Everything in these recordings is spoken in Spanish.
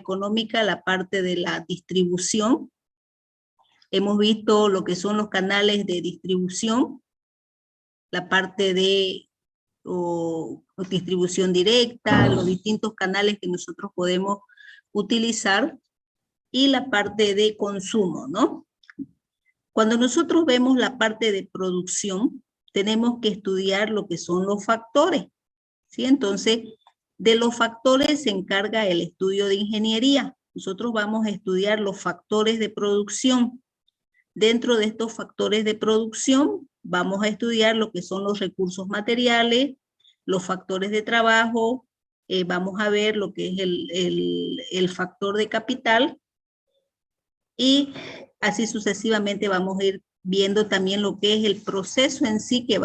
económica la parte de la distribución. Hemos visto lo que son los canales de distribución, la parte de distribución directa, los distintos canales que nosotros podemos utilizar y la parte de consumo, ¿no? Cuando nosotros vemos la parte de producción, tenemos que estudiar lo que son los factores, ¿sí? Entonces, de los factores se encarga el estudio de ingeniería. Nosotros vamos a estudiar los factores de producción. Dentro de estos factores de producción, vamos a estudiar lo que son los recursos materiales, los factores de trabajo, vamos a ver lo que es el factor de capital, y así sucesivamente vamos a ir viendo también lo que es el proceso en sí que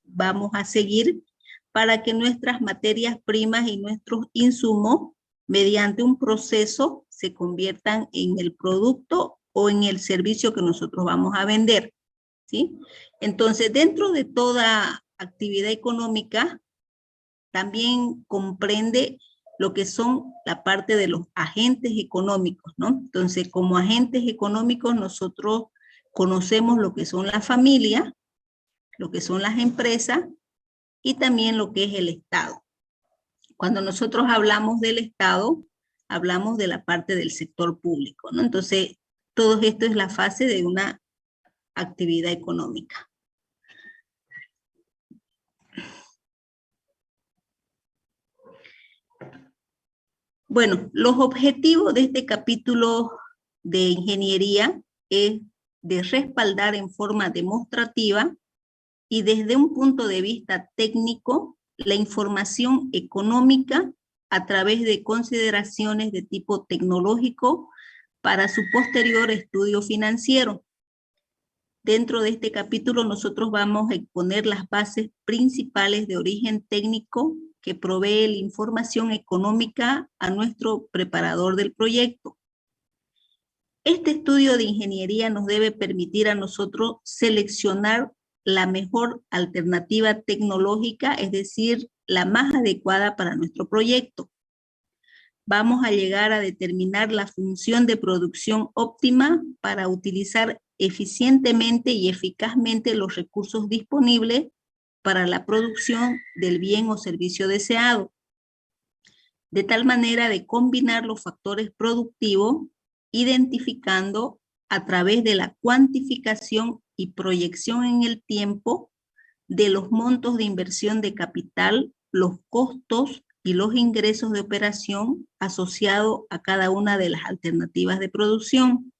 vamos a seguir para que nuestras materias primas y nuestros insumos, mediante un proceso, se conviertan en el producto o en el servicio que nosotros vamos a vender, ¿sí? Entonces, dentro de toda actividad económica, también comprende lo que son la parte de los agentes económicos, ¿no? Entonces, como agentes económicos, nosotros conocemos lo que son las familias, lo que son las empresas y también lo que es el Estado. Cuando nosotros hablamos del Estado, hablamos de la parte del sector público, ¿no? Entonces, todo esto es la fase de una actividad económica. Bueno, los objetivos de este capítulo de ingeniería es de respaldar en forma demostrativa y desde un punto de vista técnico la información económica a través de consideraciones de tipo tecnológico para su posterior estudio financiero. Dentro de este capítulo nosotros vamos a exponer las bases principales de origen técnico que provee la información económica a nuestro preparador del proyecto. Este estudio de ingeniería nos debe permitir a nosotros seleccionar la mejor alternativa tecnológica, es decir, la más adecuada para nuestro proyecto. Vamos a llegar a determinar la función de producción óptima para utilizar eficientemente y eficazmente los recursos disponibles para la producción del bien o servicio deseado, de tal manera de combinar los factores productivos, identificando a través de la cuantificación y proyección en el tiempo de los montos de inversión de capital, los costos y los ingresos de operación asociados a cada una de las alternativas de producción.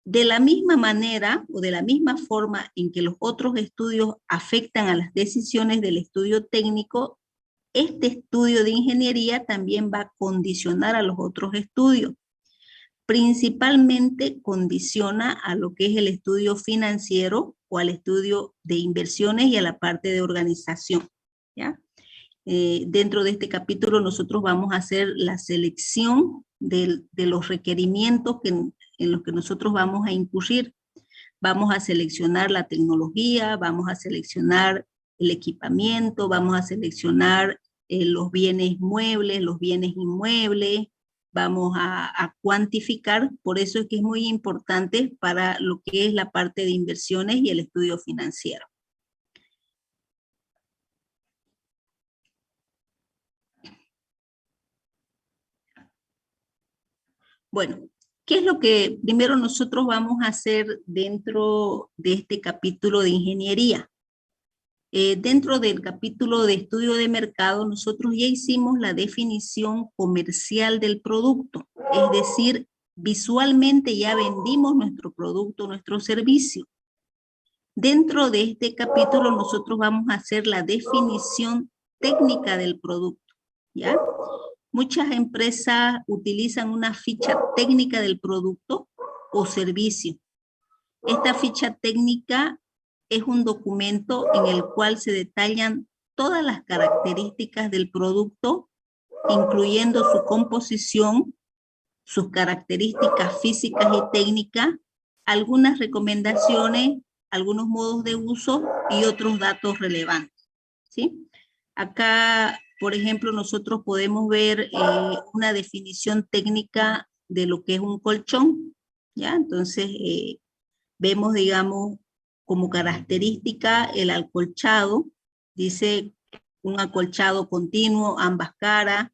De la misma manera o de la misma forma en que los otros estudios afectan a las decisiones del estudio técnico, este estudio de ingeniería también va a condicionar a los otros estudios. Principalmente condiciona a lo que es el estudio financiero o al estudio de inversiones y a la parte de organización, ¿ya? Dentro de este capítulo nosotros vamos a hacer la selección de los requerimientos en los que nosotros vamos a incurrir. Vamos a seleccionar la tecnología, vamos a seleccionar el equipamiento, vamos a seleccionar los bienes muebles, los bienes inmuebles, vamos a cuantificar. Por eso es que es muy importante para lo que es la parte de inversiones y el estudio financiero. Bueno, ¿qué es lo que primero nosotros vamos a hacer dentro de este capítulo de ingeniería? Dentro del capítulo de estudio de mercado, nosotros ya hicimos la definición comercial del producto, es decir, visualmente ya vendimos nuestro producto, nuestro servicio. Dentro de este capítulo nosotros vamos a hacer la definición técnica del producto, ¿ya? Muchas empresas utilizan una ficha técnica del producto o servicio. Esta ficha técnica es un documento en el cual se detallan todas las características del producto, incluyendo su composición, sus características físicas y técnicas, algunas recomendaciones, algunos modos de uso y otros datos relevantes, ¿sí? Acá por ejemplo, nosotros podemos ver una definición técnica de lo que es un colchón, ¿ya? Entonces, vemos, digamos, como característica el acolchado, dice un acolchado continuo, ambas caras,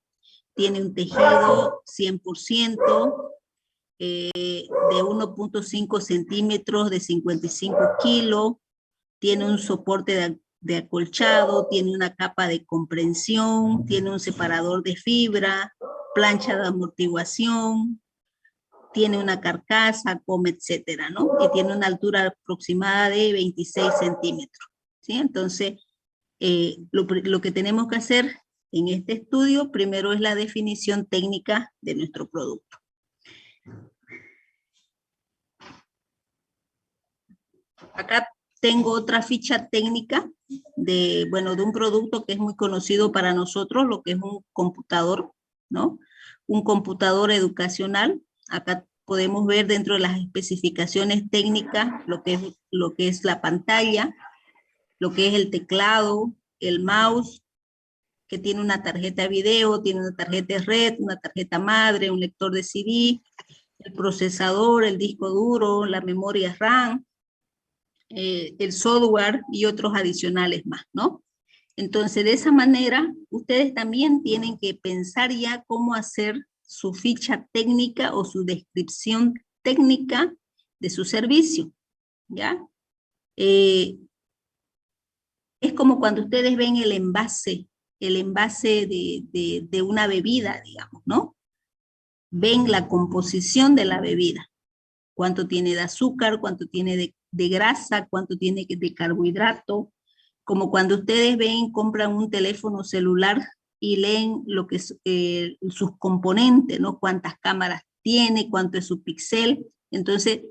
tiene un tejido 100%, de 1.5 centímetros de 55 kilos, tiene un soporte de acolchado, tiene una capa de comprensión, tiene un separador de fibra, plancha de amortiguación, tiene una carcasa, coma, etcétera, ¿no? Que tiene una altura aproximada de 26 centímetros, ¿sí? Entonces, lo que tenemos que hacer en este estudio, primero es la definición técnica de nuestro producto. Acá tengo otra ficha técnica de, bueno, de un producto que es muy conocido para nosotros, lo que es un computador, ¿no? Un computador educacional. Acá podemos ver dentro de las especificaciones técnicas lo que es la pantalla, lo que es el teclado, el mouse, que tiene una tarjeta de video, tiene una tarjeta de red, una tarjeta madre, un lector de CD, el procesador, el disco duro, la memoria RAM, el software y otros adicionales más, ¿no? Entonces, de esa manera, ustedes también tienen que pensar ya cómo hacer su ficha técnica o su descripción técnica de su servicio, ¿ya? Es como cuando ustedes ven el envase de una bebida, digamos, ¿no? Ven la composición de la bebida, cuánto tiene de azúcar, cuánto tiene de grasa, cuánto tiene de carbohidrato, como cuando ustedes ven, compran un teléfono celular y leen lo que es, sus componentes, ¿no? Cuántas cámaras tiene, cuánto es su píxel. Entonces,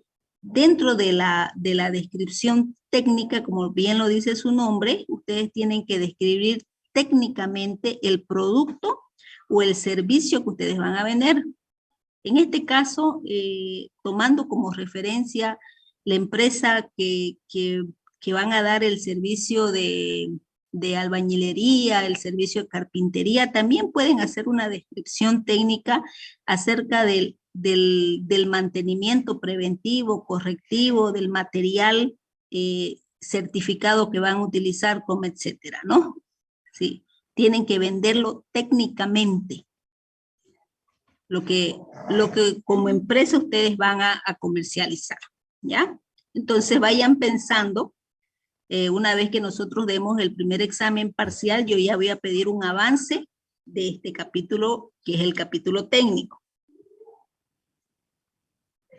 dentro de la descripción técnica, como bien lo dice su nombre, ustedes tienen que describir técnicamente el producto o el servicio que ustedes van a vender. En este caso, tomando como referencia la empresa que van a dar el servicio de albañilería, el servicio de carpintería, también pueden hacer una descripción técnica acerca del mantenimiento preventivo, correctivo, del material certificado que van a utilizar, como etcétera, ¿no? Sí, tienen que venderlo técnicamente. Lo que como empresa ustedes van a comercializar, ¿ya? Entonces vayan pensando, una vez que nosotros demos el primer examen parcial, yo ya voy a pedir un avance de este capítulo, que es el capítulo técnico.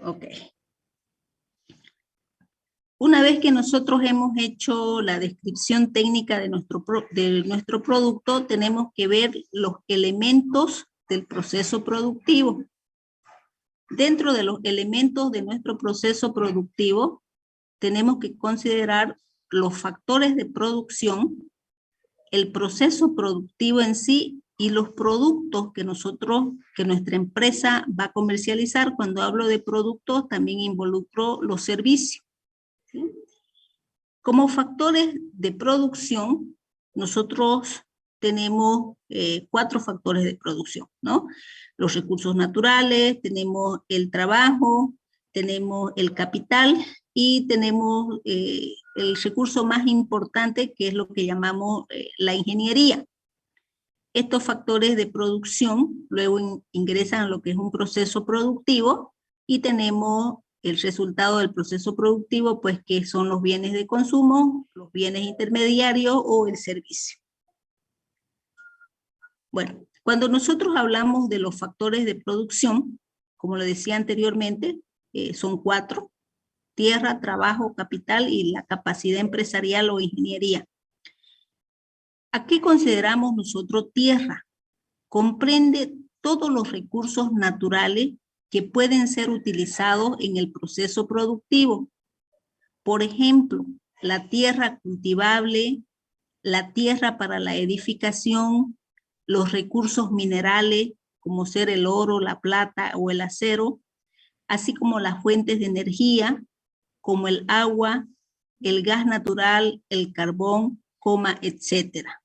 Ok. Una vez que nosotros hemos hecho la descripción técnica de nuestro producto, tenemos que ver los elementos del proceso productivo. Dentro de los elementos de nuestro proceso productivo, tenemos que considerar los factores de producción, el proceso productivo en sí y los productos que nuestra empresa va a comercializar. Cuando hablo de productos, también involucro los servicios, ¿sí? Como factores de producción, nosotros tenemos 4 factores de producción, ¿no? Los recursos naturales, tenemos el trabajo, tenemos el capital y tenemos el recurso más importante, que es lo que llamamos la ingeniería. Estos factores de producción luego ingresan a lo que es un proceso productivo y tenemos el resultado del proceso productivo, pues que son los bienes de consumo, los bienes intermediarios o el servicio. Bueno, cuando nosotros hablamos de los factores de producción, como lo decía anteriormente, son 4: tierra, trabajo, capital y la capacidad empresarial o ingeniería. ¿A qué consideramos nosotros tierra? Comprende todos los recursos naturales que pueden ser utilizados en el proceso productivo. Por ejemplo, la tierra cultivable, la tierra para la edificación, los recursos minerales, como ser el oro, la plata o el acero, así como las fuentes de energía, como el agua, el gas natural, el carbón, etcétera.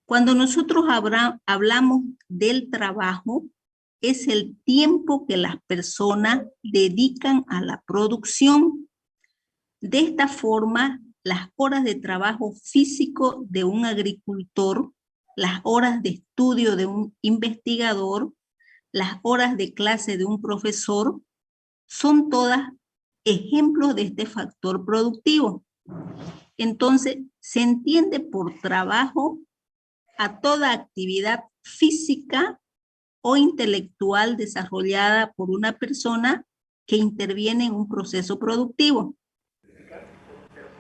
Cuando nosotros hablamos del trabajo, es el tiempo que las personas dedican a la producción. De esta forma, las horas de trabajo físico de un agricultor, las horas de estudio de un investigador, las horas de clase de un profesor, son todas ejemplos de este factor productivo. Entonces, se entiende por trabajo a toda actividad física o intelectual desarrollada por una persona que interviene en un proceso productivo.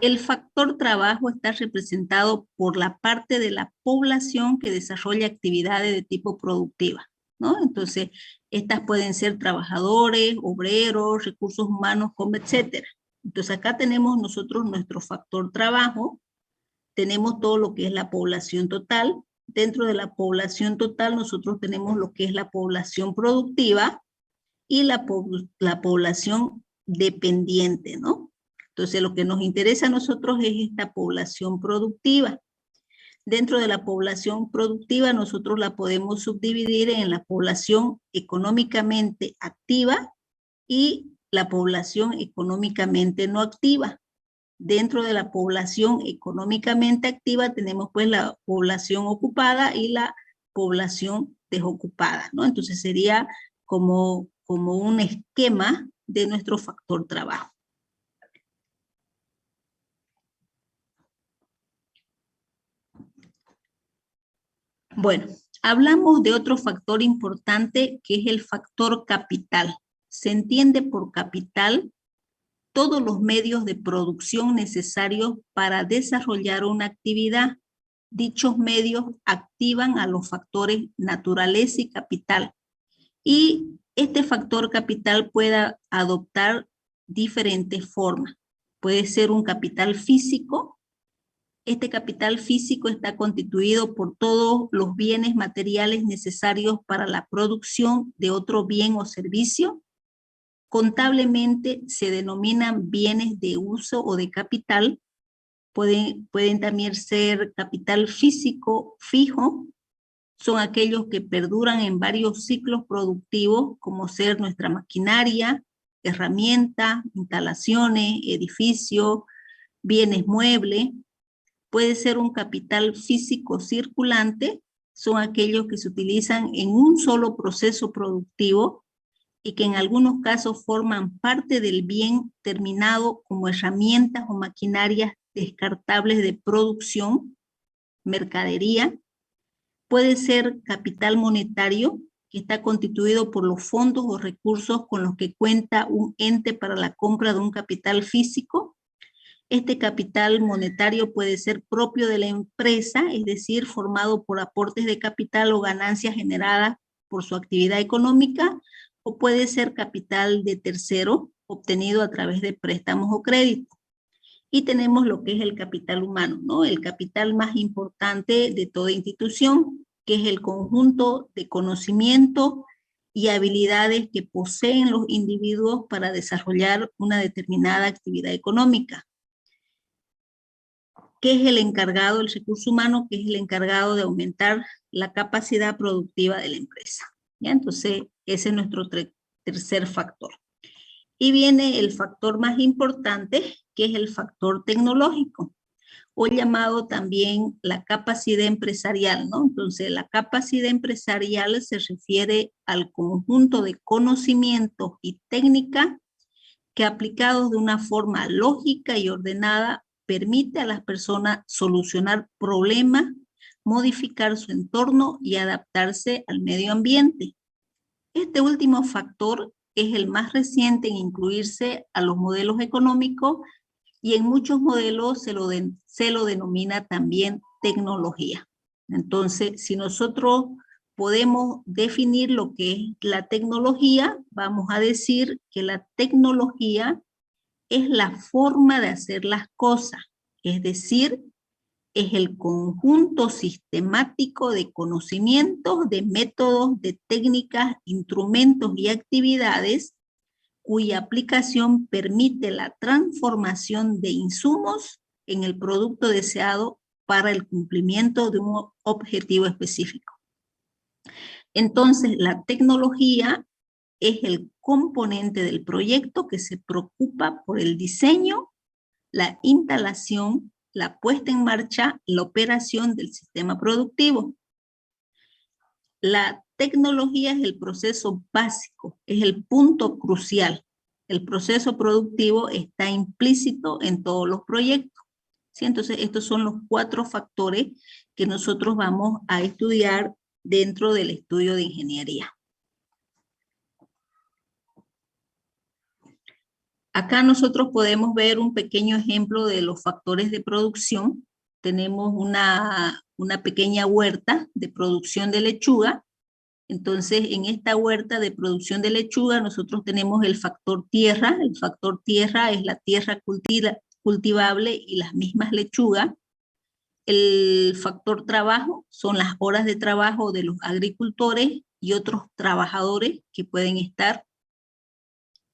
El factor trabajo está representado por la parte de la población que desarrolla actividades de tipo productiva, ¿no? Entonces, estas pueden ser trabajadores, obreros, recursos humanos, etcétera. Entonces, acá tenemos nosotros nuestro factor trabajo, tenemos todo lo que es la población total. Dentro de la población total, nosotros tenemos lo que es la población productiva y la población dependiente, ¿no? Entonces, lo que nos interesa a nosotros es esta población productiva. Dentro de la población productiva, nosotros la podemos subdividir en la población económicamente activa y la población económicamente no activa. Dentro de la población económicamente activa tenemos pues la población ocupada y la población desocupada, ¿no? Entonces sería como un esquema de nuestro factor trabajo. Bueno, hablamos de otro factor importante que es el factor capital. Se entiende por capital todos los medios de producción necesarios para desarrollar una actividad. Dichos medios activan a los factores naturaleza y capital. Y este factor capital puede adoptar diferentes formas. Puede ser un capital físico. Este capital físico está constituido por todos los bienes materiales necesarios para la producción de otro bien o servicio. Contablemente se denominan bienes de uso o de capital. Pueden también ser capital físico fijo. Son aquellos que perduran en varios ciclos productivos, como ser nuestra maquinaria, herramientas, instalaciones, edificios, bienes muebles. Puede ser un capital físico circulante, son aquellos que se utilizan en un solo proceso productivo y que en algunos casos forman parte del bien terminado como herramientas o maquinarias descartables de producción, mercadería. Puede ser capital monetario, que está constituido por los fondos o recursos con los que cuenta un ente para la compra de un capital físico. Este capital monetario puede ser propio de la empresa, es decir, formado por aportes de capital o ganancias generadas por su actividad económica, o puede ser capital de tercero, obtenido a través de préstamos o créditos. Y tenemos lo que es el capital humano, ¿no? El capital más importante de toda institución, que es el conjunto de conocimientos y habilidades que poseen los individuos para desarrollar una determinada actividad económica. ¿Qué es el encargado, el recurso humano, que es el encargado de aumentar la capacidad productiva de la empresa? ¿Ya? Entonces, ese es nuestro tercer factor. Y viene el factor más importante, que es el factor tecnológico, o llamado también la capacidad empresarial, ¿no? Entonces, la capacidad empresarial se refiere al conjunto de conocimientos y técnicas que aplicados de una forma lógica y ordenada permite a las personas solucionar problemas, modificar su entorno y adaptarse al medio ambiente. Este último factor es el más reciente en incluirse a los modelos económicos y en muchos modelos se lo denomina también tecnología. Entonces, si nosotros podemos definir lo que es la tecnología, vamos a decir que la tecnología es la forma de hacer las cosas, es decir, es el conjunto sistemático de conocimientos, de métodos, de técnicas, instrumentos y actividades cuya aplicación permite la transformación de insumos en el producto deseado para el cumplimiento de un objetivo específico. Entonces, la tecnología es el componente del proyecto que se preocupa por el diseño, la instalación, la puesta en marcha, la operación del sistema productivo. La tecnología es el proceso básico, es el punto crucial. El proceso productivo está implícito en todos los proyectos. ¿Sí? Entonces, estos son los 4 factores que nosotros vamos a estudiar dentro del estudio de ingeniería. Acá nosotros podemos ver un pequeño ejemplo de los factores de producción. Tenemos una pequeña huerta de producción de lechuga. Entonces, en esta huerta de producción de lechuga, nosotros tenemos el factor tierra. El factor tierra es la tierra cultivable y las mismas lechugas. El factor trabajo son las horas de trabajo de los agricultores y otros trabajadores que pueden estar.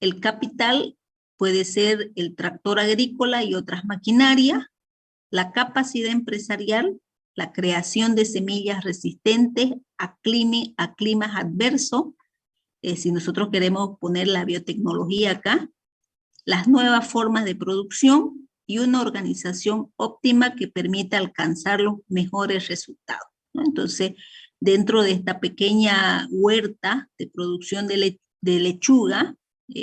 El capital puede ser el tractor agrícola y otras maquinarias. La capacidad empresarial, la creación de semillas resistentes a climas adversos. Si nosotros queremos poner la biotecnología acá, las nuevas formas de producción y una organización óptima que permita alcanzar los mejores resultados, ¿no? Entonces, dentro de esta pequeña huerta de producción de lechuga,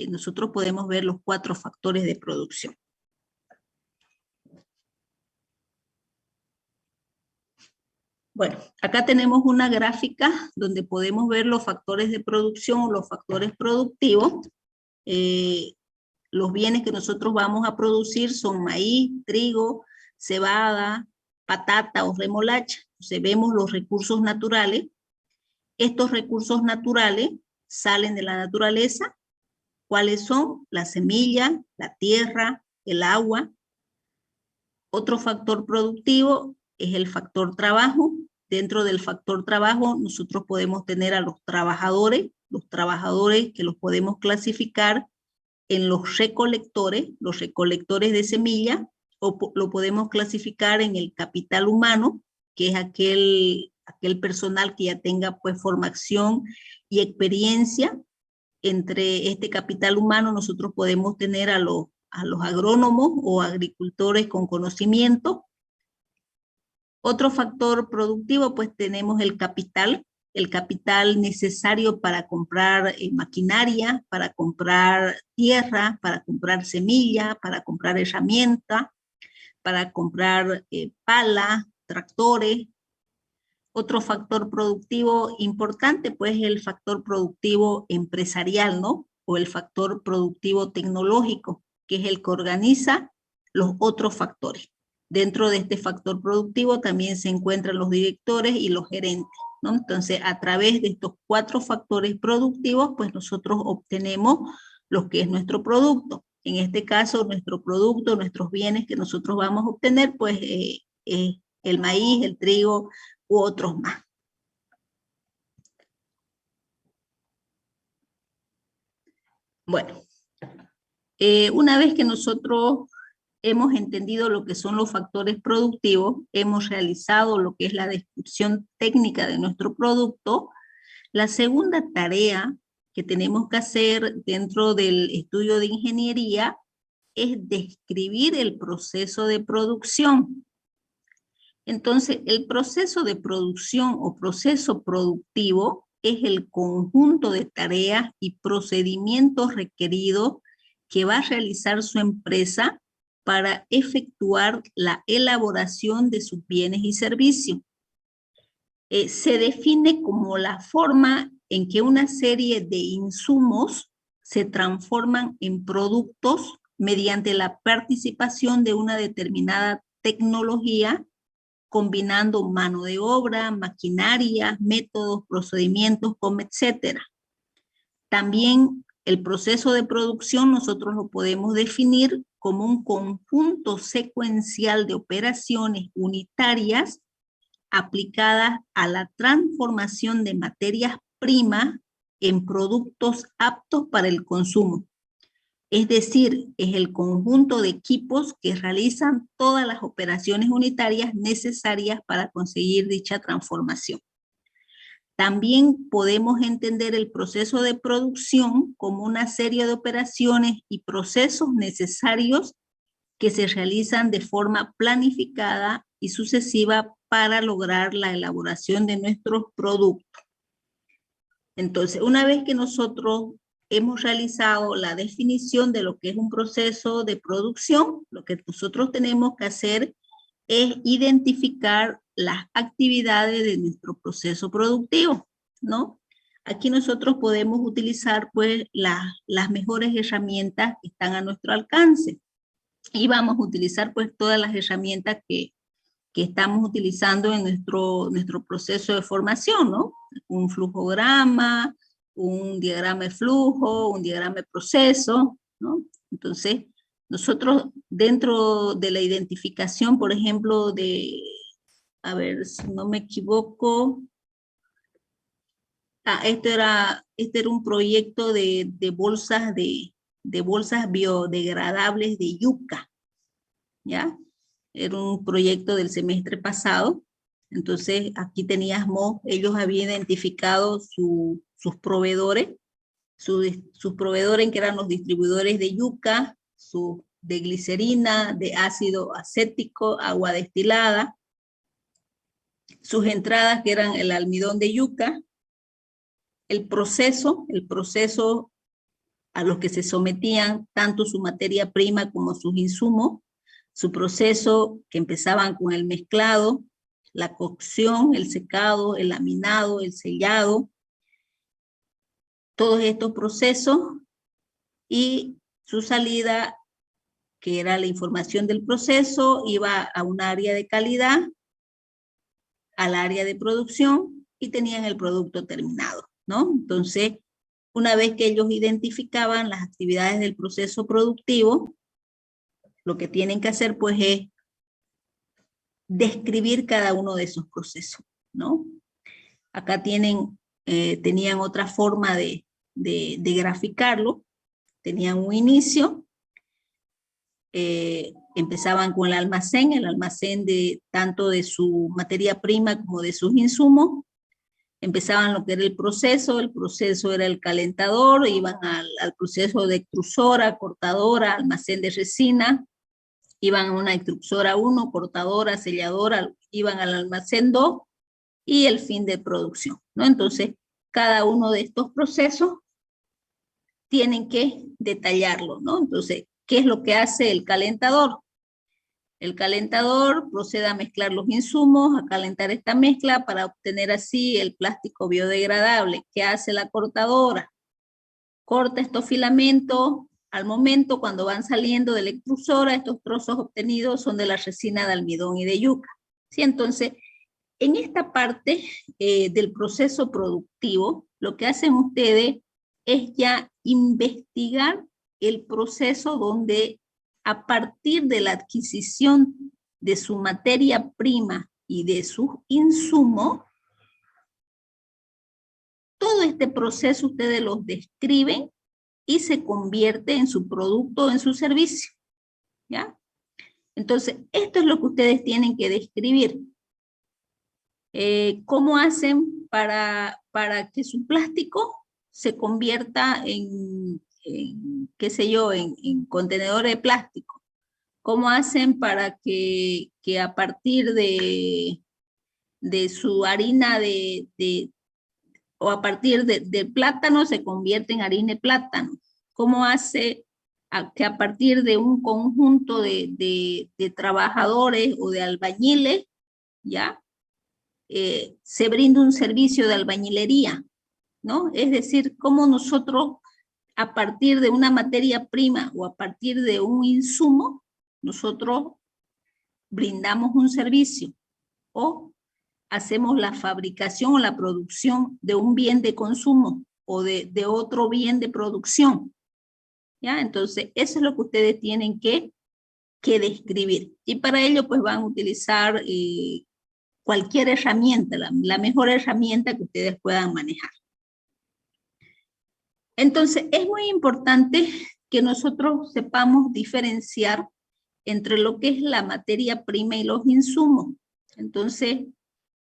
nosotros podemos ver los 4 factores de producción. Bueno, acá tenemos una gráfica donde podemos ver los factores de producción o los factores productivos. Los bienes que nosotros vamos a producir son maíz, trigo, cebada, patata o remolacha. Entonces vemos los recursos naturales. Estos recursos naturales salen de la naturaleza. ¿Cuáles son? La semilla, la tierra, el agua. Otro factor productivo es el factor trabajo. Dentro del factor trabajo nosotros podemos tener a los trabajadores que los podemos clasificar en los recolectores de semilla, o lo podemos clasificar en el capital humano, que es aquel personal que ya tenga pues formación y experiencia. Entre este capital humano nosotros podemos tener a los agrónomos o agricultores con conocimiento. Otro factor productivo, pues tenemos el capital necesario para comprar maquinaria, para comprar tierra, para comprar semilla, para comprar herramienta, para comprar pala, tractores. Otro factor productivo importante, pues, es el factor productivo empresarial, ¿no? O el factor productivo tecnológico, que es el que organiza los otros factores. Dentro de este factor productivo también se encuentran los directores y los gerentes, ¿no? Entonces, a través de estos 4 factores productivos, pues nosotros obtenemos lo que es nuestro producto. En este caso, nuestro producto, nuestros bienes que nosotros vamos a obtener, pues, el maíz, el trigo u otros más. Bueno, una vez que nosotros hemos entendido lo que son los factores productivos, hemos realizado lo que es la descripción técnica de nuestro producto, la segunda tarea que tenemos que hacer dentro del estudio de ingeniería es describir el proceso de producción. Entonces, el proceso de producción o proceso productivo es el conjunto de tareas y procedimientos requeridos que va a realizar su empresa para efectuar la elaboración de sus bienes y servicios. Se define como la forma en que una serie de insumos se transforman en productos mediante la participación de una determinada tecnología, combinando mano de obra, maquinaria, métodos, procedimientos, etc. También el proceso de producción nosotros lo podemos definir como un conjunto secuencial de operaciones unitarias aplicadas a la transformación de materias primas en productos aptos para el consumo. Es decir, es el conjunto de equipos que realizan todas las operaciones unitarias necesarias para conseguir dicha transformación. También podemos entender el proceso de producción como una serie de operaciones y procesos necesarios que se realizan de forma planificada y sucesiva para lograr la elaboración de nuestros productos. Entonces, una vez que nosotros hemos realizado la definición de lo que es un proceso de producción, lo que nosotros tenemos que hacer es identificar las actividades de nuestro proceso productivo, ¿no? Aquí nosotros podemos utilizar pues las mejores herramientas que están a nuestro alcance y vamos a utilizar pues todas las herramientas que estamos utilizando en nuestro proceso de formación, ¿no? Un flujograma, un diagrama de flujo, un diagrama de proceso, ¿no? Entonces, nosotros dentro de la identificación, por ejemplo, a ver si no me equivoco, este era un proyecto de bolsas bolsas biodegradables de yuca, ¿ya? Era un proyecto del semestre pasado. Entonces, aquí teníamos, ellos habían identificado sus proveedores, sus proveedores que eran los distribuidores de yuca, de glicerina, de ácido acético, agua destilada, sus entradas que eran el almidón de yuca, el proceso a los que se sometían tanto su materia prima como sus insumos, su proceso que empezaban con el mezclado, la cocción, el secado, el laminado, el sellado, todos estos procesos y su salida, que era la información del proceso, iba a un área de calidad, al área de producción y tenían el producto terminado, ¿no? Entonces, una vez que ellos identificaban las actividades del proceso productivo, lo que tienen que hacer pues es describir cada uno de esos procesos, ¿no? Acá tenían otra forma de graficarlo, tenían un inicio, empezaban con el almacén tanto de su materia prima como de sus insumos, empezaban lo que era el proceso era el calentador, iban al proceso de extrusora, cortadora, almacén de resina, iban a una extrusora 1, cortadora, selladora, iban al almacén 2 y el fin de producción, ¿no? Entonces, cada uno de estos procesos tienen que detallarlo, ¿no? Entonces, ¿qué es lo que hace el calentador? El calentador procede a mezclar los insumos, a calentar esta mezcla para obtener así el plástico biodegradable. ¿Qué hace la cortadora? Corta estos filamentos. Al momento, cuando van saliendo de la extrusora, estos trozos obtenidos son de la resina de almidón y de yuca. ¿Sí? Entonces, en esta parte del proceso productivo, lo que hacen ustedes es ya investigar el proceso donde a partir de la adquisición de su materia prima y de sus insumos, todo este proceso ustedes los describen y se convierte en su producto o en su servicio, ¿ya? Entonces, esto es lo que ustedes tienen que describir. ¿Cómo hacen para que su plástico se convierta qué sé yo, en contenedores de plástico? ¿Cómo hacen para que a partir de su harina o a partir del plátano se convierte en harina de plátano? ¿Cómo hace que a partir de un conjunto de trabajadores o de albañiles, ¿ya? Se brinda un servicio de albañilería, ¿no? Es decir, cómo nosotros a partir de una materia prima o a partir de un insumo, nosotros brindamos un servicio o hacemos la fabricación o la producción de un bien de consumo o de otro bien de producción, ¿ya? Entonces, eso es lo que ustedes tienen que describir. Y para ello, pues van a utilizar cualquier herramienta, la mejor herramienta que ustedes puedan manejar. Entonces, es muy importante que nosotros sepamos diferenciar entre lo que es la materia prima y los insumos. Entonces,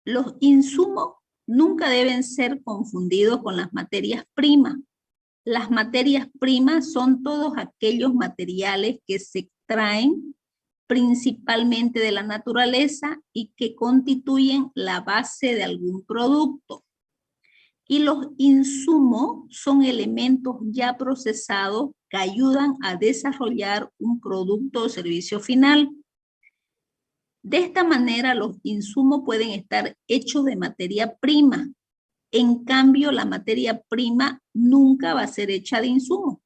los insumos nunca deben ser confundidos con las materias primas. Las materias primas son todos aquellos materiales que se extraen principalmente de la naturaleza y que constituyen la base de algún producto. Y los insumos son elementos ya procesados que ayudan a desarrollar un producto o servicio final. De esta manera, los insumos pueden estar hechos de materia prima. En cambio, la materia prima nunca va a ser hecha de insumos.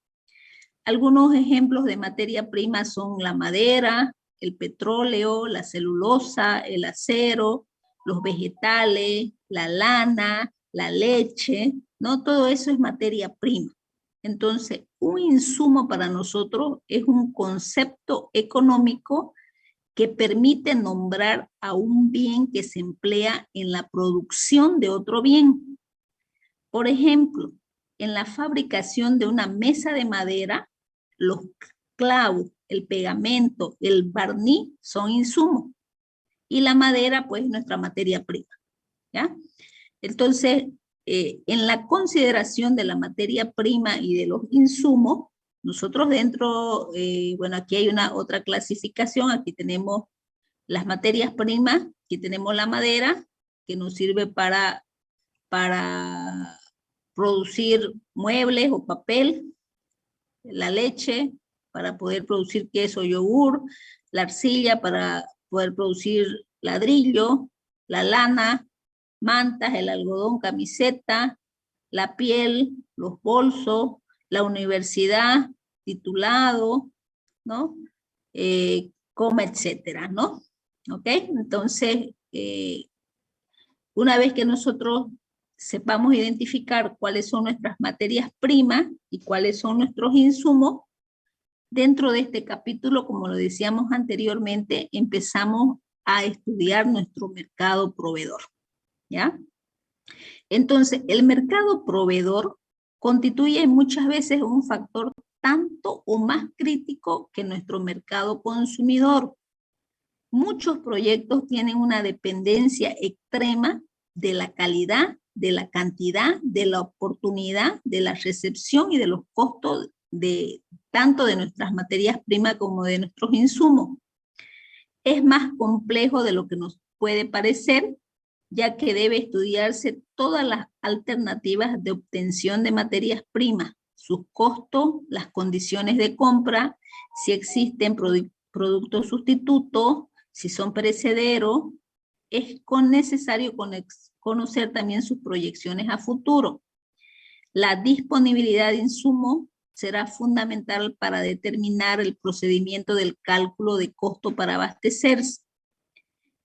Algunos ejemplos de materia prima son la madera, el petróleo, la celulosa, el acero, los vegetales, la lana, la leche, ¿no? Todo eso es materia prima. Entonces, un insumo para nosotros es un concepto económico que permite nombrar a un bien que se emplea en la producción de otro bien. Por ejemplo, en la fabricación de una mesa de madera, los clavos, el pegamento, el barniz son insumos. Y la madera, pues, es nuestra materia prima, ¿ya? Entonces, en la consideración de la materia prima y de los insumos, nosotros dentro, bueno, aquí hay una otra clasificación, aquí tenemos las materias primas, aquí tenemos la madera, que nos sirve para producir muebles o papel, la leche para poder producir queso o yogur, la arcilla para poder producir ladrillo, la lana, mantas, el algodón, camiseta, la piel, los bolsos, la universidad, titulado, ¿no? Coma, etcétera, ¿no? ¿Ok? Entonces, una vez que nosotros sepamos identificar cuáles son nuestras materias primas y cuáles son nuestros insumos, dentro de este capítulo, como lo decíamos anteriormente, empezamos a estudiar nuestro mercado proveedor, ¿ya? Entonces, el mercado proveedor constituye muchas veces un factor tanto o más crítico que nuestro mercado consumidor. Muchos proyectos tienen una dependencia extrema de la calidad, de la cantidad, de la oportunidad, de la recepción y de los costos de tanto de nuestras materias primas como de nuestros insumos. Es más complejo de lo que nos puede parecer, ya que debe estudiarse todas las alternativas de obtención de materias primas, sus costos, las condiciones de compra, si existen productos sustitutos, si son perecederos. Es necesario conocer también sus proyecciones a futuro. La disponibilidad de insumos será fundamental para determinar el procedimiento del cálculo de costo para abastecerse.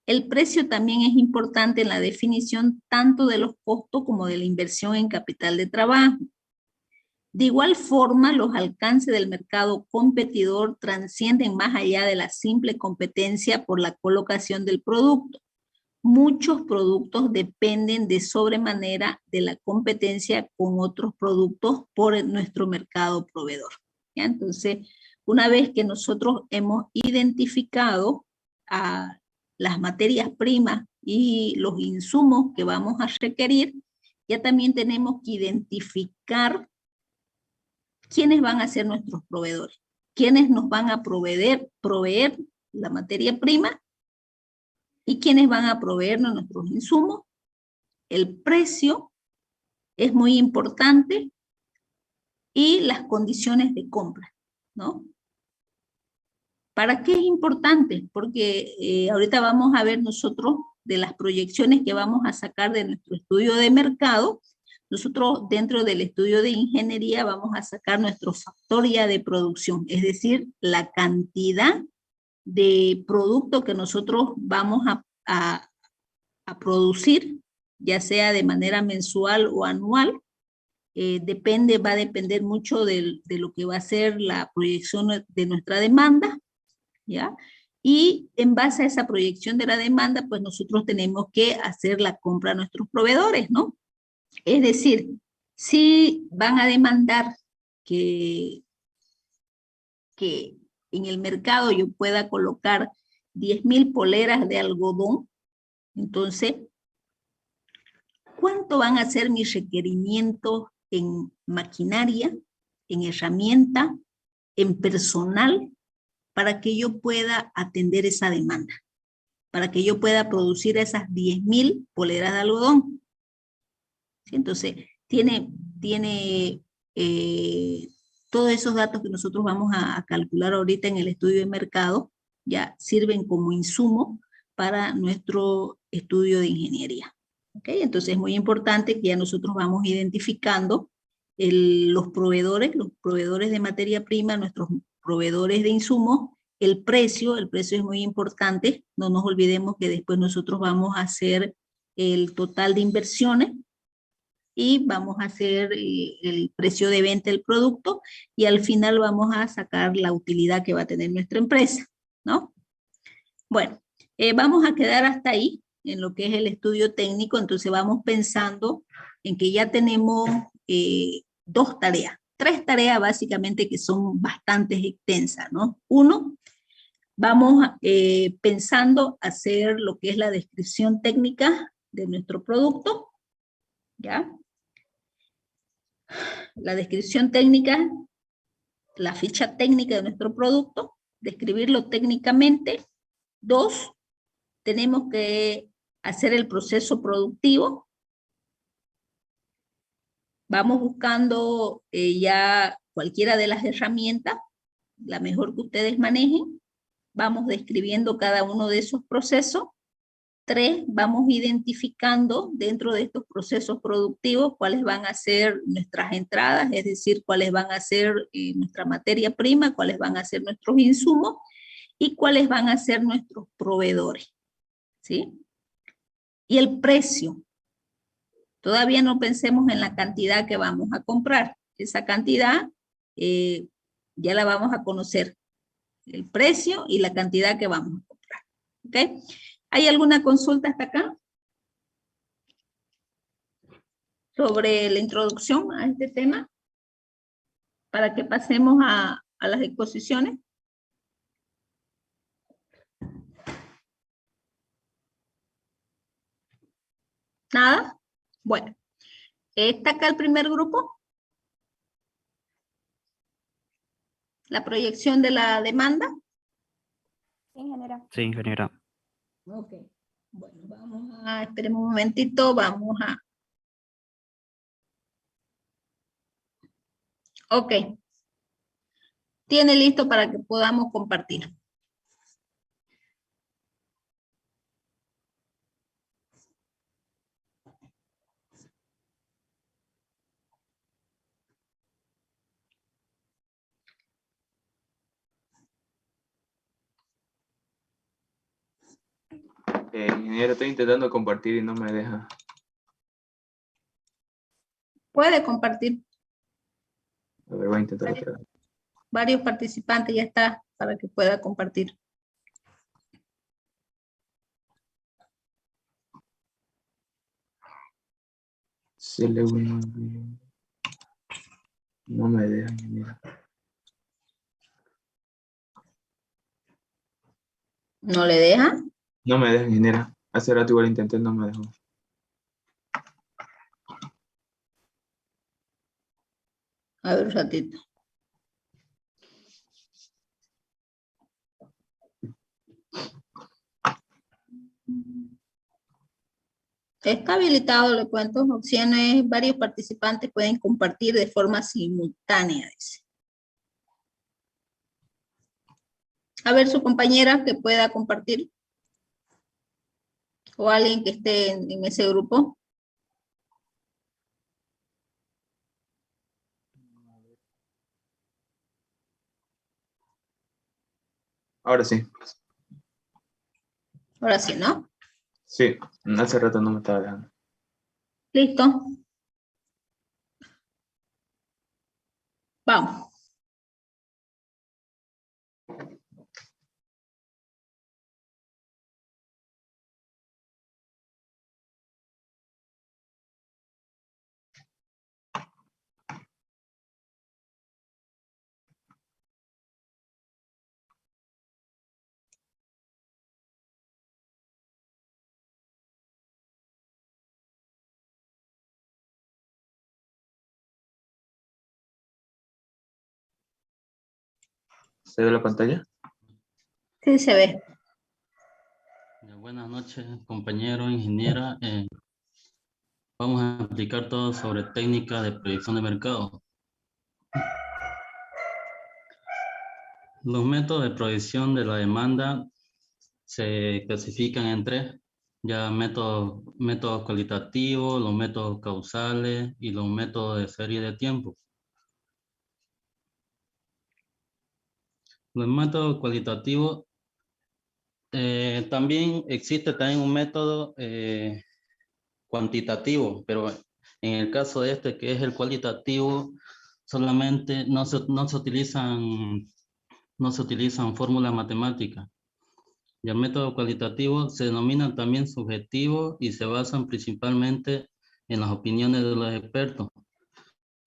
El precio también es importante en la definición tanto de los costos como de la inversión en capital de trabajo. De igual forma, los alcances del mercado competidor trascienden más allá de la simple competencia por la colocación del producto. Muchos productos dependen de sobremanera de la competencia con otros productos por nuestro mercado proveedor, ¿ya? Entonces, una vez que nosotros hemos identificado a las materias primas y los insumos que vamos a requerir, ya también tenemos que identificar quiénes van a ser nuestros proveedores, quiénes nos van a proveer la materia prima y quiénes van a proveernos nuestros insumos. El precio es muy importante y las condiciones de compra, ¿no? ¿Para qué es importante? Porque ahorita vamos a ver nosotros de las proyecciones que vamos a sacar de nuestro estudio de mercado. Nosotros dentro del estudio de ingeniería vamos a sacar nuestro factor ya de producción, es decir, la cantidad de producto que nosotros vamos a producir, ya sea de manera mensual o anual. Va a depender mucho de lo que va a ser la proyección de nuestra demanda, ¿ya? Y en base a esa proyección de la demanda, pues nosotros tenemos que hacer la compra a nuestros proveedores, ¿no? Es decir, si van a demandar que que en el mercado yo pueda colocar 10.000 poleras de algodón, entonces, ¿cuánto van a ser mis requerimientos en maquinaria, en herramienta, en personal, para que yo pueda atender esa demanda? Para que yo pueda producir esas 10.000 poleras de algodón. ¿Sí? Entonces, tiene todos esos datos que nosotros vamos a calcular ahorita en el estudio de mercado, ya sirven como insumo para nuestro estudio de ingeniería. ¿Okay? Entonces, es muy importante que ya nosotros vamos identificando los proveedores de materia prima, nuestros proveedores de insumos, el precio es muy importante, no nos olvidemos que después nosotros vamos a hacer el total de inversiones y vamos a hacer el precio de venta del producto y al final vamos a sacar la utilidad que va a tener nuestra empresa, ¿no? Bueno, vamos a quedar hasta ahí en lo que es el estudio técnico, entonces vamos pensando en que ya tenemos tres tareas básicamente que son bastante extensas, ¿no? Uno, vamos pensando hacer lo que es la descripción técnica de nuestro producto, ¿ya? La descripción técnica, la ficha técnica de nuestro producto, describirlo técnicamente. Dos, tenemos que hacer el proceso productivo. Vamos buscando ya cualquiera de las herramientas, la mejor que ustedes manejen. Vamos describiendo cada uno de esos procesos. Tres, vamos identificando dentro de estos procesos productivos cuáles van a ser nuestras entradas, es decir, cuáles van a ser nuestra materia prima, cuáles van a ser nuestros insumos y cuáles van a ser nuestros proveedores, ¿sí? Y el precio. Todavía no pensemos en la cantidad que vamos a comprar. Esa cantidad ya la vamos a conocer. El precio y la cantidad que vamos a comprar. ¿Ok? ¿Hay alguna consulta hasta acá sobre la introducción a este tema? Para que pasemos a las exposiciones. ¿Nada? Bueno, ¿está acá el primer grupo? La proyección de la demanda. Ingeniera. Sí, ingeniera. Ok. Bueno, vamos a, esperemos un momentito, vamos a. Ok. Tiene listo para que podamos compartir. Ingeniero, estoy intentando compartir y no me deja. Puede compartir. A ver, voy a intentar otra vez. Varios participantes ya está para que pueda compartir. No me deja, ingeniero. ¿No le deja? No me deja, ingeniero. Hace rato igual intenté, no me dejó. A ver un ratito. Está habilitado, le cuento, opciones, varios participantes pueden compartir de forma simultánea, dice. A ver su compañera que pueda compartir. O alguien que esté en ese grupo. Ahora sí. Ahora sí, ¿no? Sí, hace rato no me estaba dejando. Listo. Vamos. ¿Se ve la pantalla? Sí, se ve. Buenas noches, compañero, ingeniera. Vamos a explicar todo sobre técnicas de proyección de mercado. Los métodos de proyección de la demanda se clasifican en tres, ya métodos cualitativos, los métodos causales y los métodos de serie de tiempo. Los métodos cualitativos, también existe también un método cuantitativo, pero en el caso de este que es el cualitativo, solamente no se utilizan fórmulas matemáticas. Y el método cualitativo se denomina también subjetivo y se basan principalmente en las opiniones de los expertos.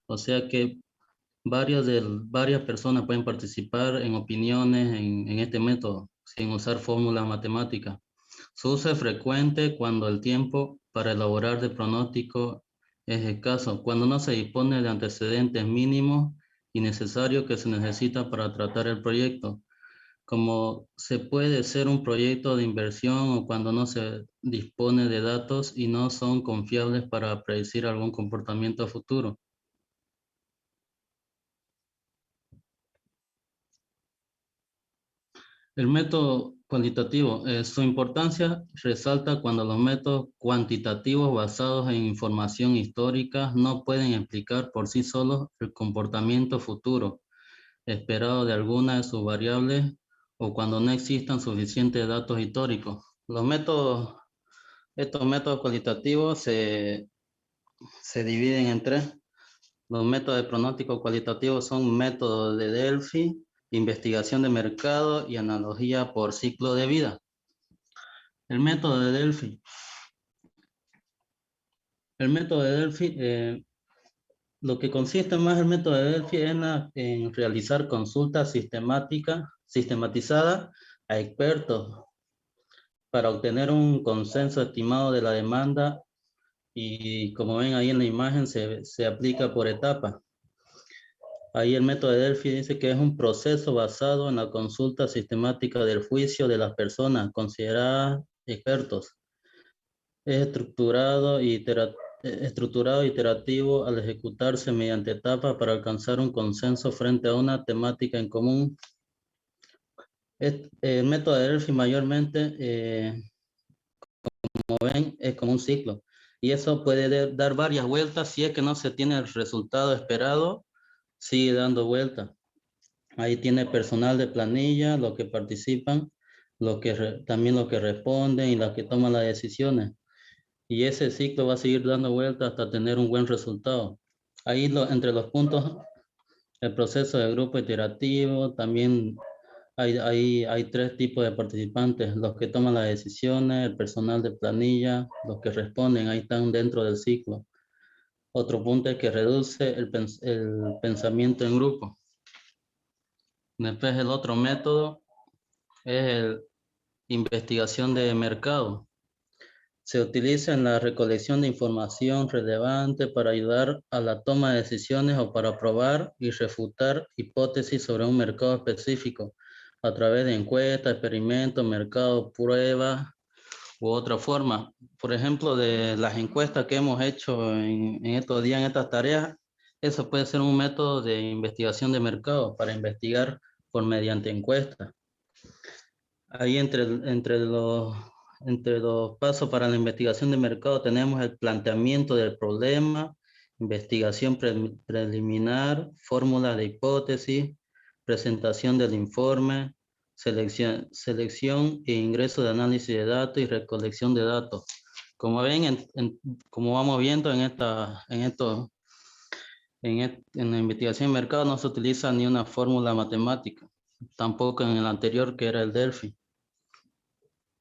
O sea que varias personas pueden participar en opiniones en este método sin usar fórmulas matemáticas. Su uso es frecuente cuando el tiempo para elaborar de pronóstico es escaso, cuando no se dispone de antecedentes mínimos y necesarios que se necesita para tratar el proyecto, como se puede ser un proyecto de inversión o cuando no se dispone de datos y no son confiables para predecir algún comportamiento futuro. El método cuantitativo, su importancia resalta cuando los métodos cuantitativos basados en información histórica no pueden explicar por sí solos el comportamiento futuro esperado de alguna de sus variables o cuando no existan suficientes datos históricos. Estos métodos cualitativos se dividen en tres. Los métodos de pronóstico cualitativo son métodos de Delphi, investigación de mercado y analogía por ciclo de vida. El método de Delphi. El método de Delphi, lo que consiste más el método de Delphi es en realizar consultas sistematizadas a expertos para obtener un consenso estimado de la demanda y como ven ahí en la imagen se aplica por etapas. Ahí el método de Delphi dice que es un proceso basado en la consulta sistemática del juicio de las personas consideradas expertos. Es estructurado y iterativo al ejecutarse mediante etapas para alcanzar un consenso frente a una temática en común. El método de Delphi mayormente, como ven, es como un ciclo. Y eso puede dar varias vueltas si es que no se tiene el resultado esperado, sigue dando vueltas. Ahí tiene personal de planilla, los que participan, también los que responden y los que toman las decisiones. Y ese ciclo va a seguir dando vueltas hasta tener un buen resultado. Ahí entre los puntos, el proceso de grupo iterativo, también hay tres tipos de participantes, los que toman las decisiones, el personal de planilla, los que responden, ahí están dentro del ciclo. Otro punto es que reduce el pensamiento en grupo. Después el otro método es el investigación de mercado. Se utiliza en la recolección de información relevante para ayudar a la toma de decisiones o para probar y refutar hipótesis sobre un mercado específico a través de encuestas, experimentos, mercado, pruebas u otra forma. Por ejemplo, de las encuestas que hemos hecho en estos días, en estas tareas, eso puede ser un método de investigación de mercado para investigar por mediante encuestas. Ahí entre los pasos para la investigación de mercado tenemos el planteamiento del problema, investigación preliminar, fórmula de hipótesis, presentación del informe, selección e ingreso de análisis de datos y recolección de datos. Como ven, como vamos viendo en la investigación de mercado no se utiliza ni una fórmula matemática, tampoco en el anterior que era el Delphi.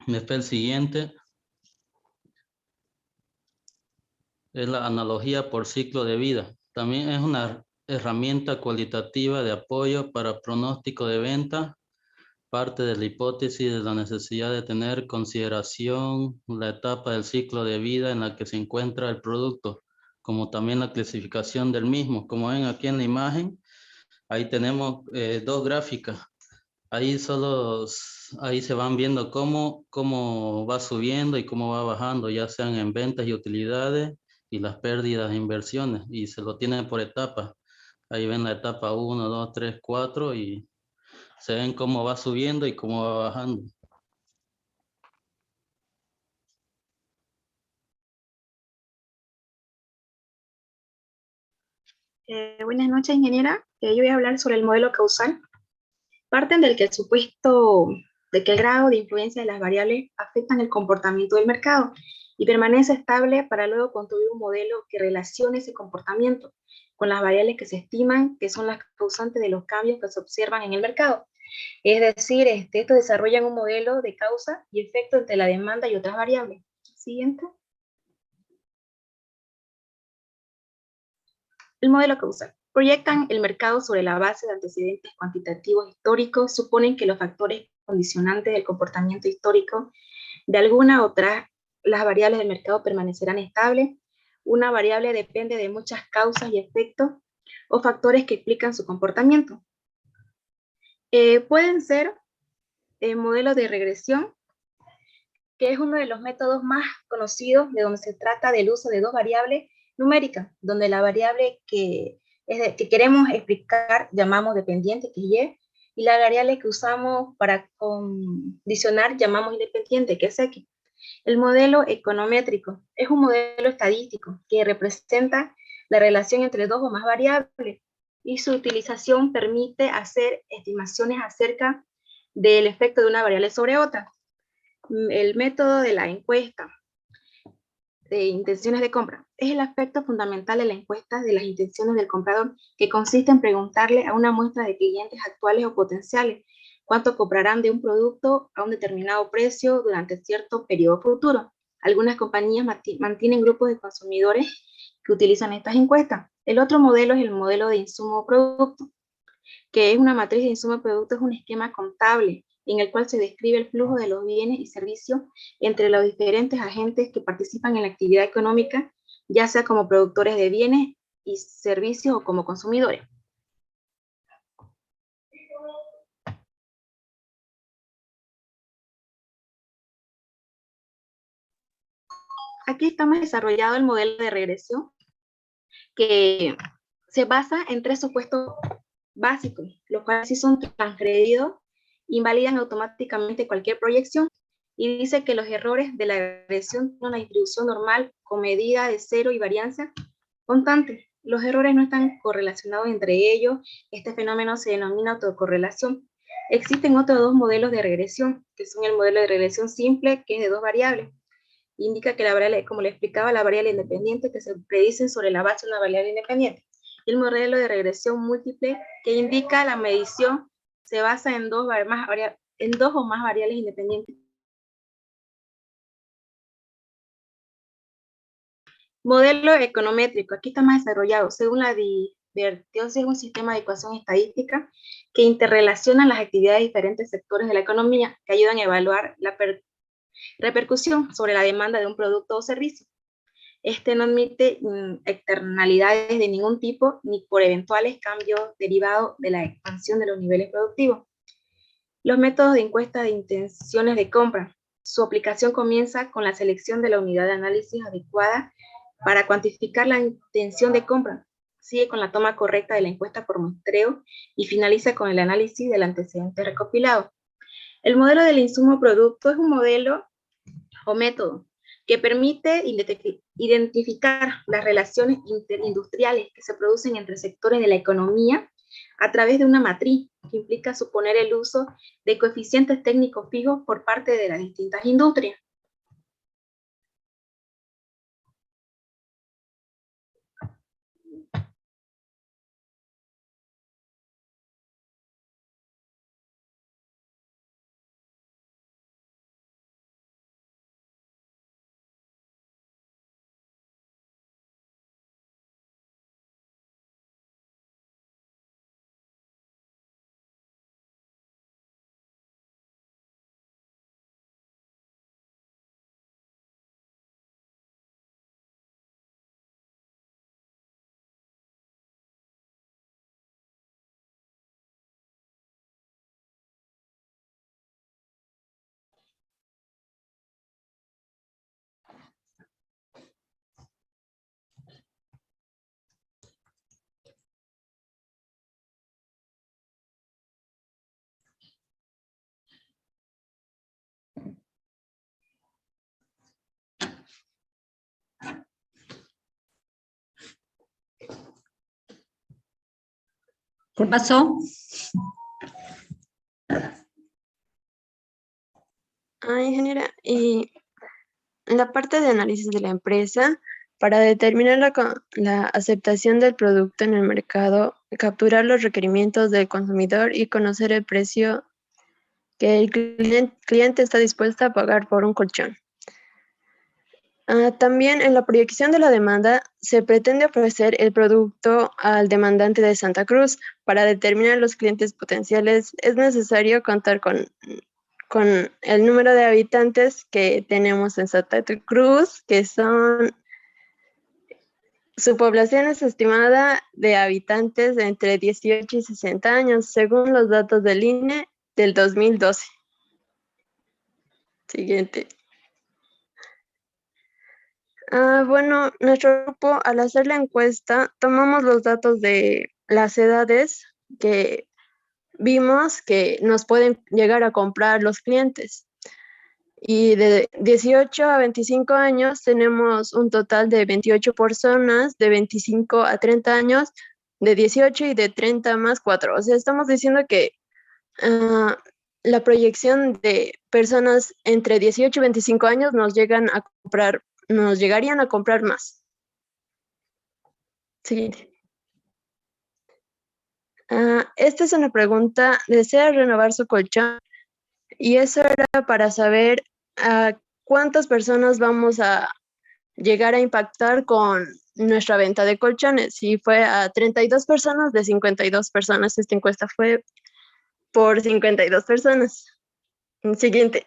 Después el siguiente es la analogía por ciclo de vida. También es una herramienta cualitativa de apoyo para pronóstico de venta. Parte de la hipótesis de la necesidad de tener consideración la etapa del ciclo de vida en la que se encuentra el producto, como también la clasificación del mismo. Como ven aquí en la imagen, ahí tenemos dos gráficas. Ahí solo, ahí se van viendo cómo va subiendo y cómo va bajando, ya sean en ventas y utilidades y las pérdidas e inversiones, y se lo tienen por etapas. Ahí ven la etapa 1, 2, 3, 4 y se ven cómo va subiendo y cómo va bajando. Buenas noches, ingeniera. Yo voy a hablar sobre el modelo causal. Parten del que el supuesto de que el grado de influencia de las variables afectan el comportamiento del mercado y permanece estable para luego construir un modelo que relacione ese comportamiento con las variables que se estiman que son las causantes de los cambios que se observan en el mercado. Es decir, esto desarrolla un modelo de causa y efecto entre la demanda y otras variables. Siguiente. El modelo causal. Proyectan el mercado sobre la base de antecedentes cuantitativos históricos, suponen que los factores condicionantes del comportamiento histórico de alguna u otra, las variables del mercado permanecerán estables. Una variable depende de muchas causas y efectos o factores que explican su comportamiento. Pueden ser modelos de regresión, que es uno de los métodos más conocidos de donde se trata del uso de dos variables numéricas, donde la variable que queremos explicar llamamos dependiente, que es y la variable que usamos para condicionar llamamos independiente, que es X. El modelo econométrico es un modelo estadístico que representa la relación entre dos o más variables y su utilización permite hacer estimaciones acerca del efecto de una variable sobre otra. El método de la encuesta de intenciones de compra es el aspecto fundamental de la encuesta de las intenciones del comprador, que consiste en preguntarle a una muestra de clientes actuales o potenciales cuánto comprarán de un producto a un determinado precio durante cierto periodo futuro. Algunas compañías mantienen grupos de consumidores que utilizan estas encuestas. El otro modelo es el modelo de insumo-producto, que es una matriz de insumo-producto, es un esquema contable en el cual se describe el flujo de los bienes y servicios entre los diferentes agentes que participan en la actividad económica, ya sea como productores de bienes y servicios o como consumidores. Aquí estamos desarrollando el modelo de regresión, que se basa en tres supuestos básicos, los cuales si son transgredidos, invalidan automáticamente cualquier proyección, y dice que los errores de la regresión tienen una distribución normal con medida de cero y varianza constante. Los errores no están correlacionados entre ellos. Este fenómeno se denomina autocorrelación. Existen otros dos modelos de regresión, que son el modelo de regresión simple, que es de dos variables. Indica que la variable, como le explicaba, la variable independiente que se predicen sobre la base de una variable independiente. Y el modelo de regresión múltiple, que indica la medición se basa en dos o más variables independientes. Modelo econométrico, aquí está más desarrollado. Según la divertiosis, es un sistema de ecuación estadística que interrelaciona las actividades de diferentes sectores de la economía que ayudan a evaluar la repercusión sobre la demanda de un producto o servicio. Este no admite externalidades de ningún tipo ni por eventuales cambios derivados de la expansión de los niveles productivos. Los métodos de encuesta de intenciones de compra. Su aplicación comienza con la selección de la unidad de análisis adecuada para cuantificar la intención de compra. Sigue con la toma correcta de la encuesta por muestreo y finaliza con el análisis del antecedente recopilado. El modelo del insumo producto es un modelo o método que permite identificar las relaciones interindustriales que se producen entre sectores de la economía a través de una matriz que implica suponer el uso de coeficientes técnicos fijos por parte de las distintas industrias. ¿Qué pasó? Ingeniera, y en la parte de análisis de la empresa, para determinar la aceptación del producto en el mercado, capturar los requerimientos del consumidor y conocer el precio que el cliente está dispuesto a pagar por un colchón. También en la proyección de la demanda se pretende ofrecer el producto al demandante de Santa Cruz. Para determinar los clientes potenciales es necesario contar con el número de habitantes que tenemos en Santa Cruz, que son, su población es estimada de habitantes de entre 18 y 60 años, según los datos del INE del 2012. Siguiente. Bueno, nuestro grupo, al hacer la encuesta, tomamos los datos de las edades que vimos que nos pueden llegar a comprar los clientes. Y de 18 a 25 años tenemos un total de 28 personas, de 25 a 30 años, de 18 y de 30 más 4. O sea, estamos diciendo que la proyección de personas entre 18 y 25 años nos llegarían a comprar más. Siguiente. Esta es una pregunta. ¿Desea renovar su colchón? Y eso era para saber a cuántas personas vamos a llegar a impactar con nuestra venta de colchones. Si fue a 32 personas de 52 personas, esta encuesta fue por 52 personas. Siguiente.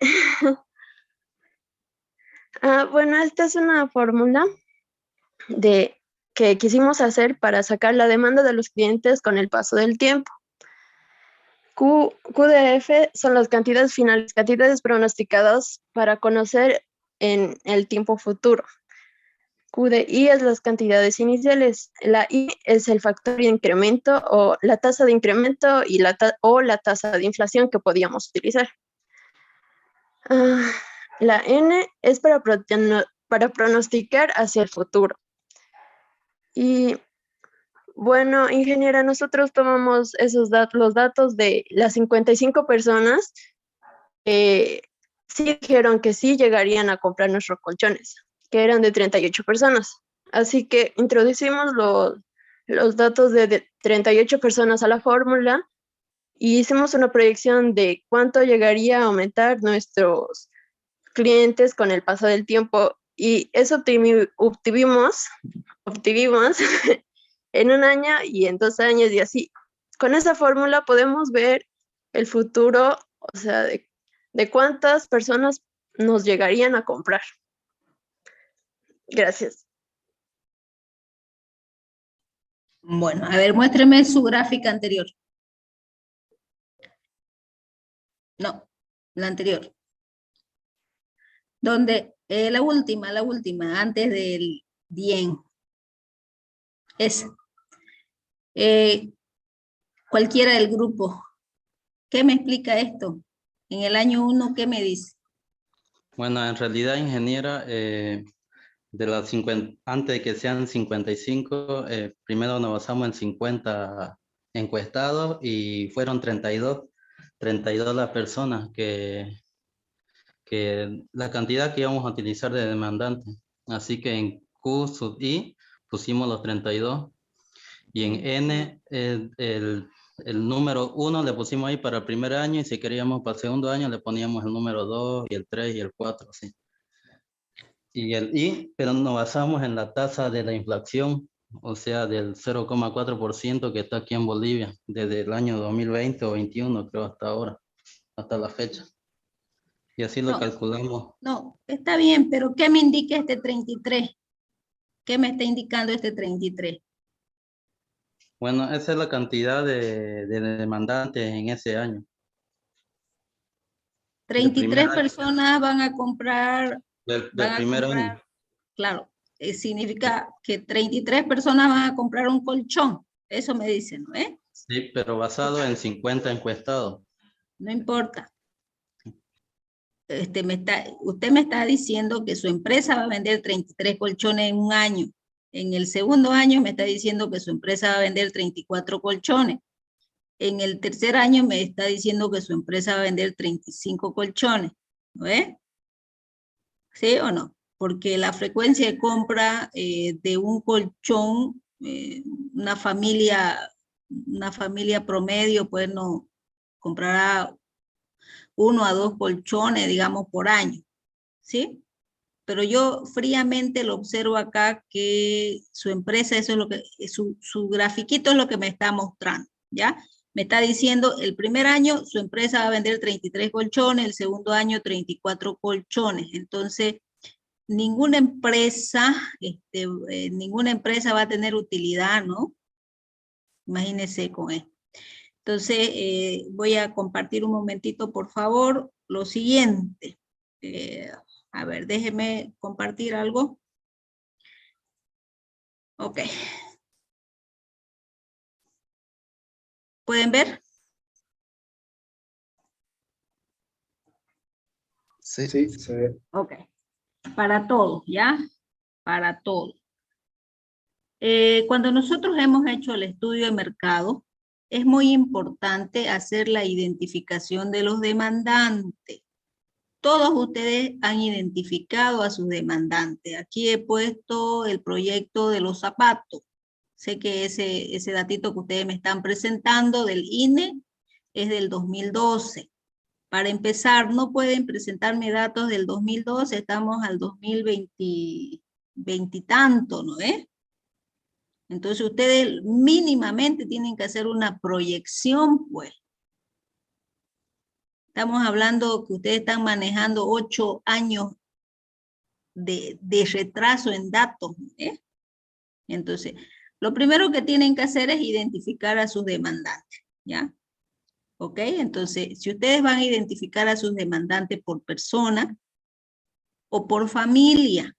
Bueno, esta es una fórmula que quisimos hacer para sacar la demanda de los clientes con el paso del tiempo. QDF son las cantidades finales, cantidades pronosticadas para conocer en el tiempo futuro. QDI es las cantidades iniciales. La I es el factor de incremento o la tasa de incremento y la tasa de inflación que podíamos utilizar. La N es para pronosticar hacia el futuro. Y bueno, ingeniera, nosotros tomamos los datos de las 55 personas que sí dijeron que sí llegarían a comprar nuestros colchones, que eran de 38 personas. Así que introducimos los datos de 38 personas a la fórmula y hicimos una proyección de cuánto llegaría a aumentar nuestros clientes con el paso del tiempo, y eso obtuvimos en un año y en 2 años, y así. Con esa fórmula podemos ver el futuro, o sea, de cuántas personas nos llegarían a comprar. Gracias. Bueno, a ver, muéstreme su gráfica anterior. No, la anterior. Donde, la última, antes del bien. Esa. Cualquiera del grupo. ¿Qué me explica esto? En el año 1, ¿qué me dice? Bueno, en realidad, ingeniera, de las 50, antes de que sean 55, primero nos basamos en 50 encuestados y fueron 32 las personas que la cantidad que íbamos a utilizar de demandantes. Así que en Q sub I pusimos los 32 y en N el número 1 le pusimos ahí para el primer año, y si queríamos para el segundo año le poníamos el número 2 y el 3 y el 4, así. Y el I, pero nos basamos en la tasa de la inflación, o sea, del 0,4% que está aquí en Bolivia, desde el año 2020 o 21, creo, hasta ahora, hasta la fecha. Y así lo calculamos. No, está bien, pero ¿qué me indica este 33? ¿Qué me está indicando este 33? Bueno, esa es la cantidad de demandantes en ese año. 33 personas van a comprar. Del primer año. Claro, significa que 33 personas van a comprar un colchón. Eso me dicen, ¿no? Sí, pero basado en 50 encuestados. No importa. Usted me está diciendo que su empresa va a vender 33 colchones en un año. En el segundo año me está diciendo que su empresa va a vender 34 colchones. En el tercer año me está diciendo que su empresa va a vender 35 colchones, ¿no ve? ¿Sí o no? Porque la frecuencia de compra de un colchón, una familia promedio, pues no comprará 1 a 2 colchones, digamos, por año, ¿sí? Pero yo fríamente lo observo acá que su empresa, eso es lo que, su grafiquito es lo que me está mostrando, ¿ya? Me está diciendo, el primer año su empresa va a vender 33 colchones, el segundo año 34 colchones. Entonces, ninguna empresa va a tener utilidad, ¿no? Imagínense con esto. Entonces, voy a compartir un momentito, por favor, lo siguiente. A ver, déjeme compartir algo. Ok. ¿Pueden ver? Sí. Sí, se ve. Ok. Para todos, ¿ya? Para todos. Cuando nosotros hemos hecho el estudio de mercado, es muy importante hacer la identificación de los demandantes. Todos ustedes han identificado a sus demandantes. Aquí he puesto el proyecto de los zapatos. Sé que ese datito que ustedes me están presentando del INE es del 2012. Para empezar, no pueden presentarme datos del 2012, estamos al 2020 y tanto, ¿no es? Entonces ustedes mínimamente tienen que hacer una proyección, pues. Estamos hablando que ustedes están manejando 8 años de retraso en datos, ¿eh? Entonces, lo primero que tienen que hacer es identificar a sus demandantes, ¿ya? ¿Ok? Entonces, si ustedes van a identificar a sus demandantes por persona o por familia,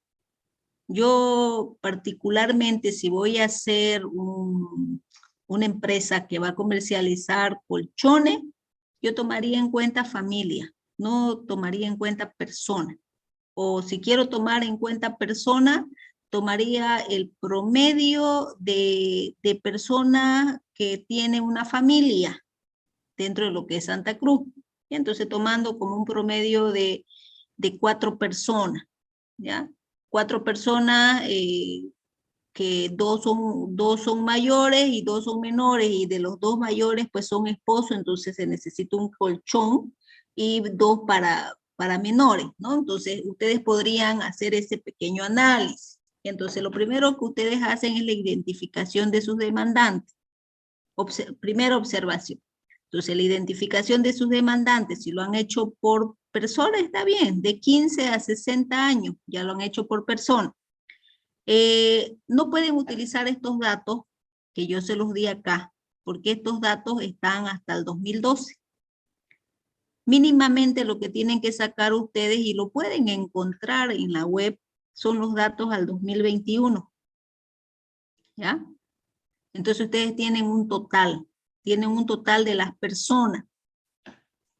yo particularmente si voy a hacer una empresa que va a comercializar colchones, yo tomaría en cuenta familia, no tomaría en cuenta persona. O si quiero tomar en cuenta persona, tomaría el promedio de personas que tiene una familia dentro de lo que es Santa Cruz. Y entonces tomando como un promedio de 4 personas, ¿ya? 4 personas que dos son mayores y 2 son menores, y de los 2 mayores pues son esposos, entonces se necesita un colchón y 2 para menores, ¿no? Entonces ustedes podrían hacer ese pequeño análisis. Entonces lo primero que ustedes hacen es la identificación de sus demandantes. Primera observación. Entonces la identificación de sus demandantes, si lo han hecho por persona, está bien, de 15 a 60 años, ya lo han hecho por persona. No pueden utilizar estos datos que yo se los di acá, porque estos datos están hasta el 2012. Mínimamente lo que tienen que sacar ustedes, y lo pueden encontrar en la web, son los datos al 2021. ¿Ya? Entonces ustedes tienen un total de las personas.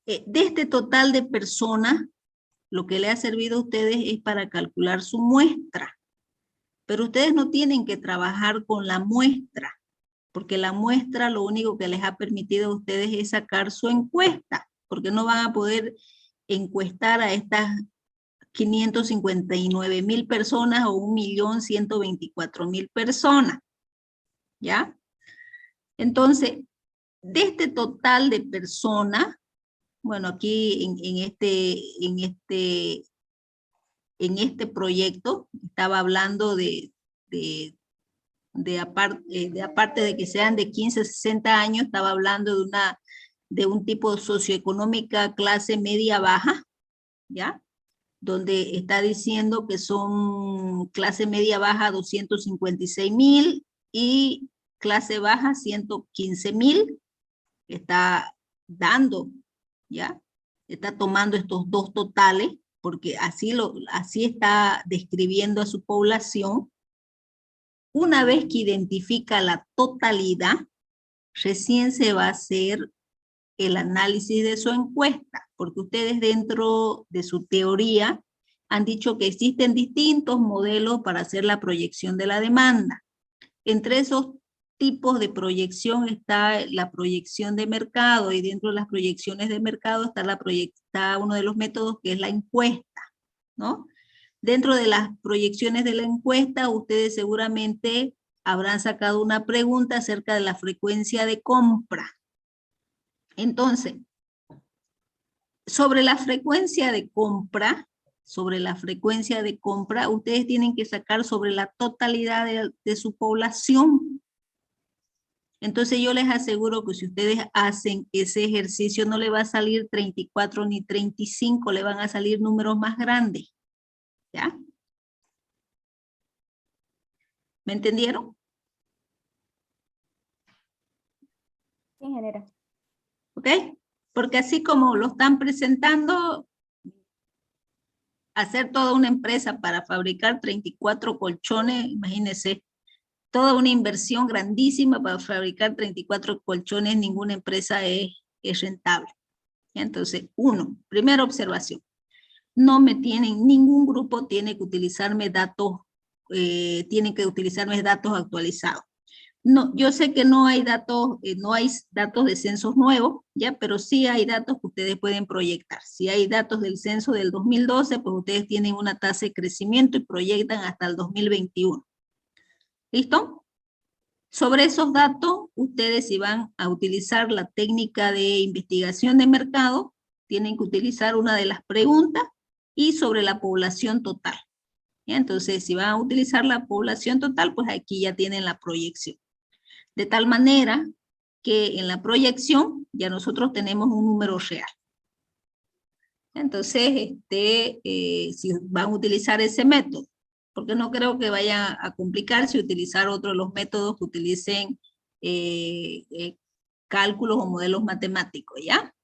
De este total de personas, lo que le ha servido a ustedes es para calcular su muestra. Pero ustedes no tienen que trabajar con la muestra, porque la muestra lo único que les ha permitido a ustedes es sacar su encuesta, porque no van a poder encuestar a estas 559,000 personas o 1,124,000 personas, ¿ya? Entonces, de este total de personas, bueno, aquí en este proyecto estaba hablando de aparte de que sean de 15 a 60 años, estaba hablando de un tipo socioeconómica clase media baja, ¿ya? Donde está diciendo que son clase media baja 256,000 y clase baja 115,000, está dando, ¿ya? Está tomando estos dos totales, porque así está describiendo a su población. Una vez que identifica la totalidad, recién se va a hacer el análisis de su encuesta, porque ustedes dentro de su teoría han dicho que existen distintos modelos para hacer la proyección de la demanda. Entre esos tipos de proyección está la proyección de mercado, y dentro de las proyecciones de mercado está uno de los métodos que es la encuesta, ¿no? Dentro de las proyecciones de la encuesta, ustedes seguramente habrán sacado una pregunta acerca de la frecuencia de compra. Entonces, sobre la frecuencia de compra, ustedes tienen que sacar sobre la totalidad de su población. Entonces yo les aseguro que si ustedes hacen ese ejercicio no le va a salir 34 ni 35, le van a salir números más grandes. ¿Ya? ¿Me entendieron? Sí, ingeniera. ¿Ok? Porque así como lo están presentando, hacer toda una empresa para fabricar 34 colchones, imagínense, toda una inversión grandísima para fabricar 34 colchones, ninguna empresa es rentable. Entonces, primera observación, ningún grupo tiene que utilizarme datos, actualizados. No, yo sé que no hay datos de censos nuevos, ya, pero sí hay datos que ustedes pueden proyectar. Si hay datos del censo del 2012, pues ustedes tienen una tasa de crecimiento y proyectan hasta el 2021. ¿Listo? Sobre esos datos, ustedes si van a utilizar la técnica de investigación de mercado, tienen que utilizar una de las preguntas y sobre la población total. ¿Ya? Entonces, si van a utilizar la población total, pues aquí ya tienen la proyección. De tal manera que en la proyección ya nosotros tenemos un número real. Entonces, si van a utilizar ese método, porque no creo que vaya a complicarse utilizar otro de los métodos que utilicen cálculos o modelos matemáticos, ¿ya?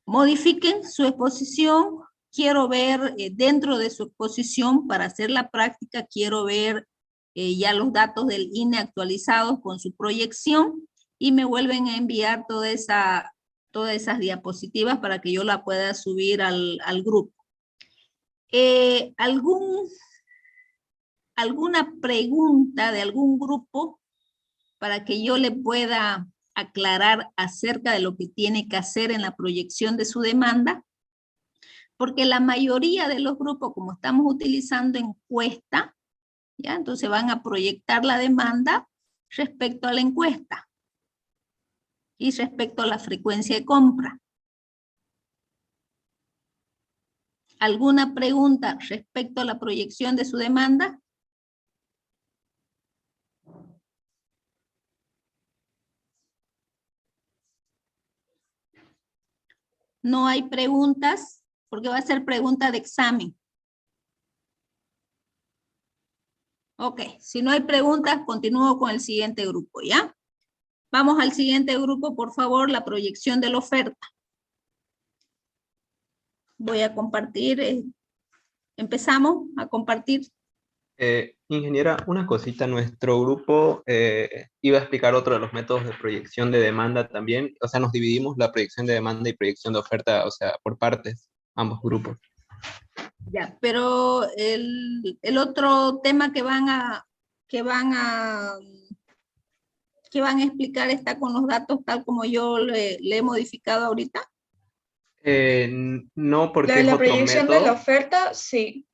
Modifiquen su exposición. Quiero ver dentro de su exposición, para hacer la práctica, quiero ver ya los datos del INE actualizados con su proyección, y me vuelven a enviar todas esas diapositivas para que yo la pueda subir al grupo. ¿Alguna pregunta de algún grupo para que yo le pueda aclarar acerca de lo que tiene que hacer en la proyección de su demanda? Porque la mayoría de los grupos, como estamos utilizando encuesta, ¿ya? Entonces van a proyectar la demanda respecto a la encuesta y respecto a la frecuencia de compra. ¿Alguna pregunta respecto a la proyección de su demanda? No hay preguntas, porque va a ser pregunta de examen. Ok, si no hay preguntas, continúo con el siguiente grupo, ¿ya? Vamos al siguiente grupo, por favor, la proyección de la oferta. Voy a compartir, empezamos a compartir. Ingeniera, una cosita, nuestro grupo iba a explicar otro de los métodos de proyección de demanda también, o sea, nos dividimos la proyección de demanda y proyección de oferta, o sea, por partes, ambos grupos. Ya, pero el otro tema que van a explicar está con los datos tal como yo le he modificado ahorita. No, porque es La otro proyección método. de la oferta, sí.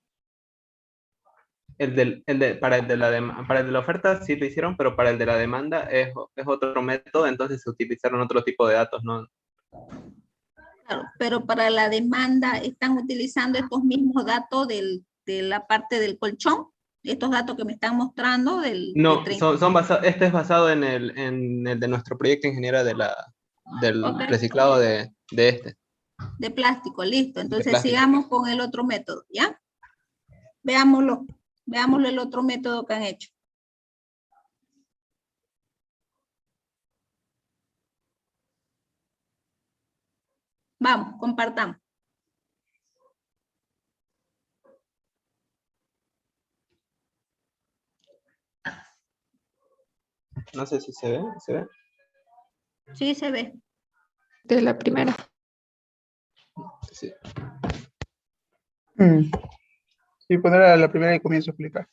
Para el de la oferta sí lo hicieron, pero para el de la demanda es otro método, entonces se utilizaron otro tipo de datos, ¿no? Claro, pero para la demanda están utilizando estos mismos datos de la parte del colchón, estos datos que me están mostrando No, de 30. este es basado en el de nuestro proyecto ingeniera del Ok. reciclado de este. De plástico, listo. Entonces plástico. sigamos con el otro método, ¿ya? Veámoslo el otro método que han hecho. Vamos, compartamos. No sé si se ve, ¿se ve? Sí, se ve. De la primera. Sí. Sí, poner a la primera y comienzo a explicar.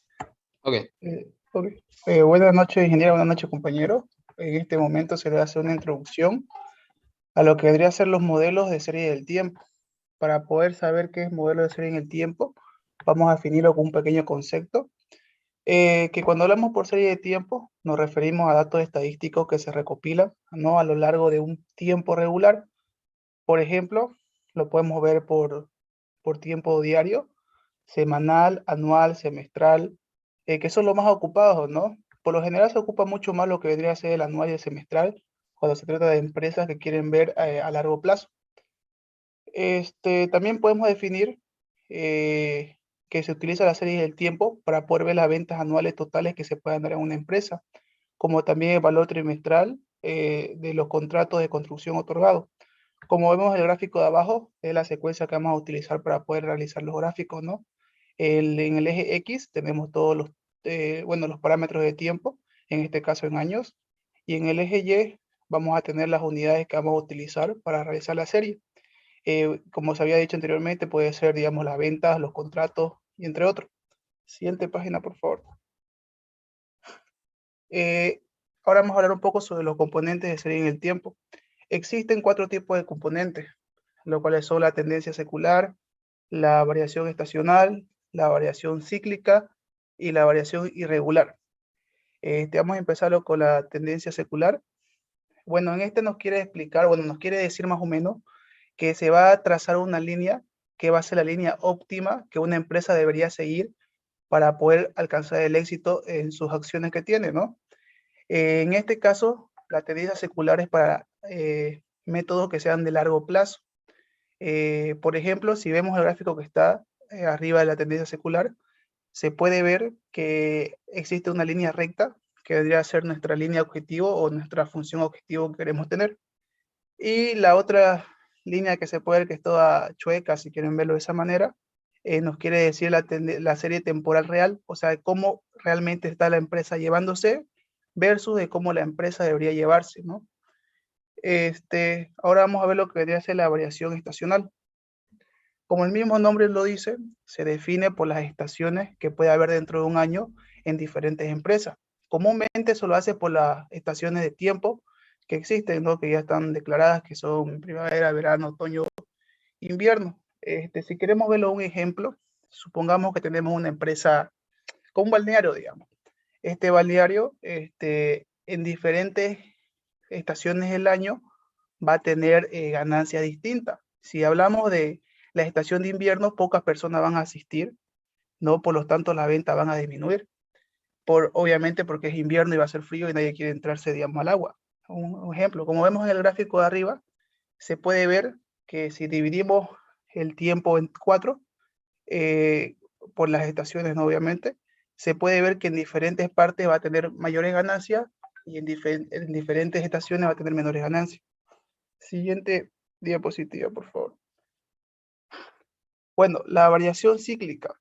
Ok. Ok. Buenas noches, ingeniero, buenas noches, compañero. En este momento se le va a hacer una introducción a lo que vendría a ser los modelos de serie del tiempo. Para poder saber qué es modelo de serie en el tiempo, vamos a definirlo con un pequeño concepto, que cuando hablamos por serie de tiempo, nos referimos a datos estadísticos que se recopilan, ¿no?, a lo largo de un tiempo regular. Por ejemplo, lo podemos ver por tiempo diario, semanal, anual, semestral, que son los más ocupados, ¿no? Por lo general se ocupa mucho más lo que vendría a ser el anual y el semestral cuando se trata de empresas que quieren ver a largo plazo. También podemos definir que se utiliza la serie del tiempo para poder ver las ventas anuales totales que se puedan dar en una empresa, como también el valor trimestral de los contratos de construcción otorgados. Como vemos en el gráfico de abajo, es la secuencia que vamos a utilizar para poder realizar los gráficos, ¿no? En el eje X tenemos todos los, bueno, los parámetros de tiempo, en este caso en años, y en el eje Y vamos a tener las unidades que vamos a utilizar para realizar la serie. Como se había dicho anteriormente, puede ser, digamos, las ventas, los contratos, y entre otros. Siguiente página, por favor. Ahora vamos a hablar un poco sobre los componentes de serie en el tiempo. Existen 4 tipos de componentes, los cuales son la tendencia secular, la variación estacional, la variación cíclica y la variación irregular. Vamos a empezarlo con la tendencia secular. Bueno, en este nos quiere explicar, bueno, nos quiere decir más o menos que se va a trazar una línea que va a ser la línea óptima que una empresa debería seguir para poder alcanzar el éxito en sus acciones que tiene, ¿no? En este caso, la tendencia secular es para métodos que sean de largo plazo. Por ejemplo, si vemos el gráfico que está arriba de la tendencia secular, se puede ver que existe una línea recta que vendría a ser nuestra línea objetivo o nuestra función objetivo que queremos tener. Y la otra línea que se puede ver que es toda chueca, si quieren verlo de esa manera, nos quiere decir la serie temporal real, o sea, cómo realmente está la empresa llevándose versus de cómo la empresa debería llevarse, ¿no? Ahora vamos a ver lo que debería ser la variación estacional. Como el mismo nombre lo dice, se define por las estaciones que puede haber dentro de un año en diferentes empresas. Comúnmente eso lo hace por las estaciones de tiempo que existen, ¿no?, que ya están declaradas, que son primavera, verano, otoño, invierno. Si queremos verlo un ejemplo, supongamos que tenemos una empresa con un balneario, digamos. Este balneario, en diferentes estaciones del año, va a tener ganancias distintas. Si hablamos de la estación de invierno, pocas personas van a asistir, ¿no? Por lo tanto, las ventas van a disminuir. Obviamente porque es invierno y va a ser frío y nadie quiere entrarse, digamos, al agua. Un ejemplo, como vemos en el gráfico de arriba, se puede ver que si dividimos el tiempo en 4, por las estaciones, ¿no?, obviamente, se puede ver que en diferentes partes va a tener mayores ganancias y en diferentes estaciones va a tener menores ganancias. Siguiente diapositiva, por favor. Bueno, la variación cíclica.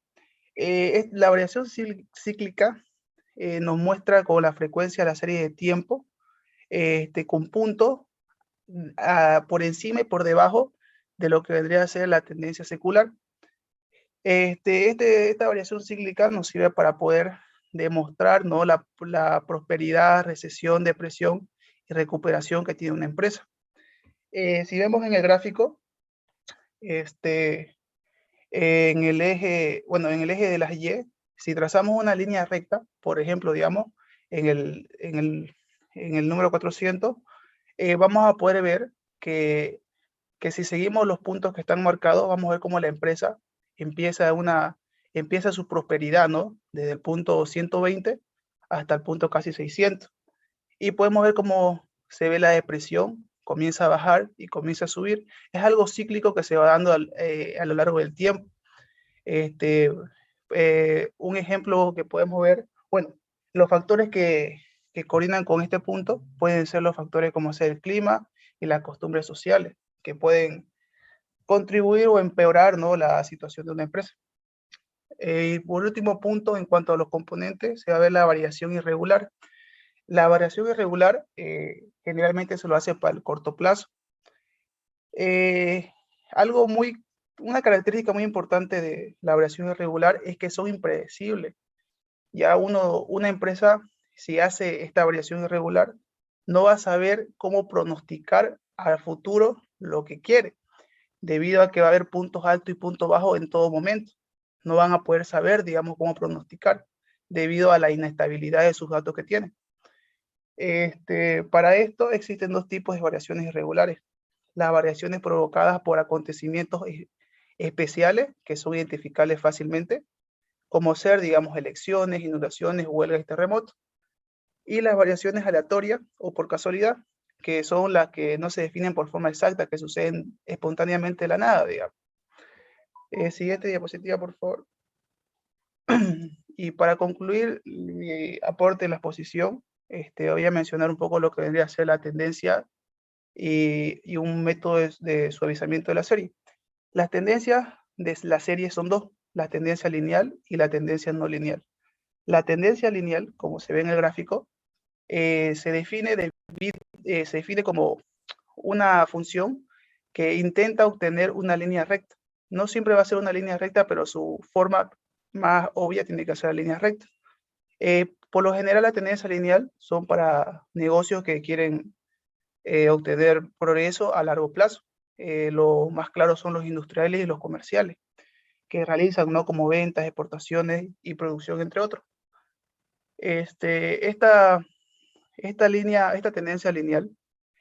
La variación cíclica nos muestra con la frecuencia de la serie de tiempo, con puntos por encima y por debajo de lo que vendría a ser la tendencia secular. Esta variación cíclica nos sirve para poder demostrar, ¿no?, la prosperidad, recesión, depresión y recuperación que tiene una empresa. Si vemos en el gráfico, en el eje de las Y, si trazamos una línea recta, por ejemplo, digamos, en el número 400, vamos a poder ver que si seguimos los puntos que están marcados, vamos a ver cómo la empresa empieza su prosperidad, ¿no?, desde el punto 120 hasta el punto casi 600. Y podemos ver cómo se ve la depresión, comienza a bajar y comienza a subir. Es algo cíclico que se va dando a lo largo del tiempo. Un ejemplo que podemos ver, bueno, los factores que coordinan con este punto pueden ser los factores como ser el clima y las costumbres sociales, que pueden contribuir o empeorar, ¿no?, la situación de una empresa. Y por último punto, en cuanto a los componentes, se va a ver la variación irregular. La variación irregular generalmente se lo hace para el corto plazo. Una característica muy importante de la variación irregular es que son impredecibles. Ya una empresa, si hace esta variación irregular, no va a saber cómo pronosticar al futuro lo que quiere, debido a que va a haber puntos altos y puntos bajos en todo momento. No van a poder saber, digamos, cómo pronosticar, debido a la inestabilidad de sus datos que tienen. Para esto existen dos tipos de variaciones irregulares. Las variaciones provocadas por acontecimientos especiales que son identificables fácilmente, como ser, digamos, elecciones, inundaciones, huelgas y terremotos. Y las variaciones aleatorias o por casualidad, que son las que no se definen por forma exacta, que suceden espontáneamente de la nada, digamos. Siguiente diapositiva, por favor. Y para concluir mi aporte en la exposición, voy a mencionar un poco lo que vendría a ser la tendencia y un método de suavizamiento de la serie. Las tendencias de la serie son dos, la tendencia lineal y la tendencia no lineal. La tendencia lineal, como se ve en el gráfico, se define como una función que intenta obtener una línea recta. No siempre va a ser una línea recta, pero su forma más obvia tiene que ser la línea recta. Por lo general, la tendencia lineal son para negocios que quieren obtener progreso a largo plazo. Los más claros son los industriales y los comerciales, que realizan, ¿no?, como ventas, exportaciones y producción, entre otros. Esta tendencia lineal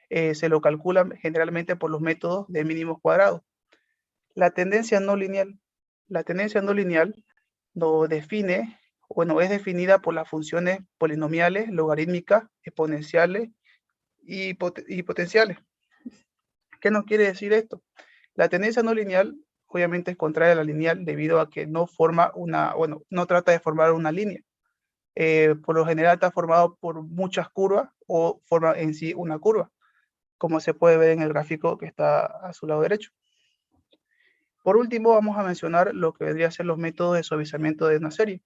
se lo calcula generalmente por los métodos de mínimos cuadrados. La tendencia no lineal lo define, bueno, es definida por las funciones polinomiales, logarítmicas, exponenciales y potenciales. ¿Qué nos quiere decir esto? La tendencia no lineal obviamente es contraria a la lineal debido a que no trata de formar una línea. Por lo general está formado por muchas curvas o forma en sí una curva, como se puede ver en el gráfico que está a su lado derecho. Por último, vamos a mencionar lo que vendría a ser los métodos de suavizamiento de una serie.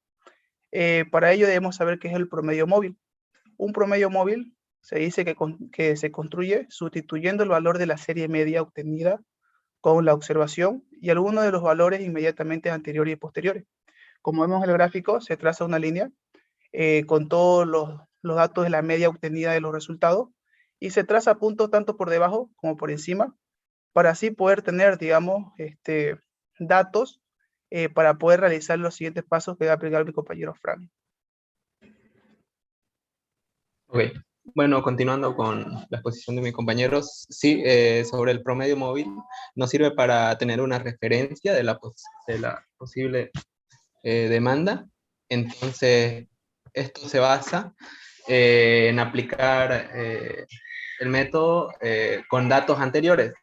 Para ello debemos saber qué es el promedio móvil. Un promedio móvil se dice que se construye sustituyendo el valor de la serie media obtenida con la observación y algunos de los valores inmediatamente anteriores y posteriores. Como vemos en el gráfico, se traza una línea con todos los datos de la media obtenida de los resultados y se traza puntos tanto por debajo como por encima para así poder tener, digamos, datos para poder realizar los siguientes pasos que va a aplicar mi compañero Frank. Ok, bueno, continuando con la exposición de mis compañeros, sí, sobre el promedio móvil nos sirve para tener una referencia de la posible demanda. Entonces, esto se basa en aplicar el método con datos anteriores.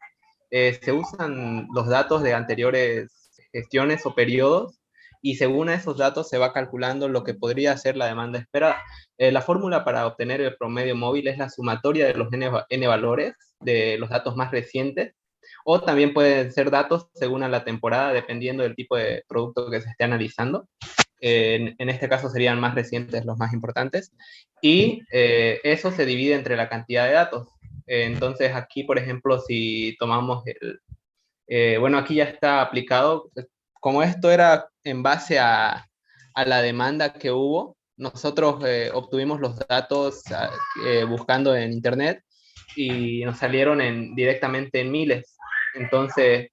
Se usan los datos de anteriores gestiones o periodos y según esos datos se va calculando lo que podría ser la demanda esperada. La fórmula para obtener el promedio móvil es la sumatoria de los n valores de los datos más recientes, o también pueden ser datos según a la temporada, dependiendo del tipo de producto que se esté analizando. En este caso serían más recientes los más importantes, y eso se divide entre la cantidad de datos. Entonces aquí, por ejemplo, si tomamos bueno, aquí ya está aplicado, como esto era en base a la demanda que hubo, nosotros obtuvimos los datos buscando en internet y nos salieron directamente en miles. Entonces,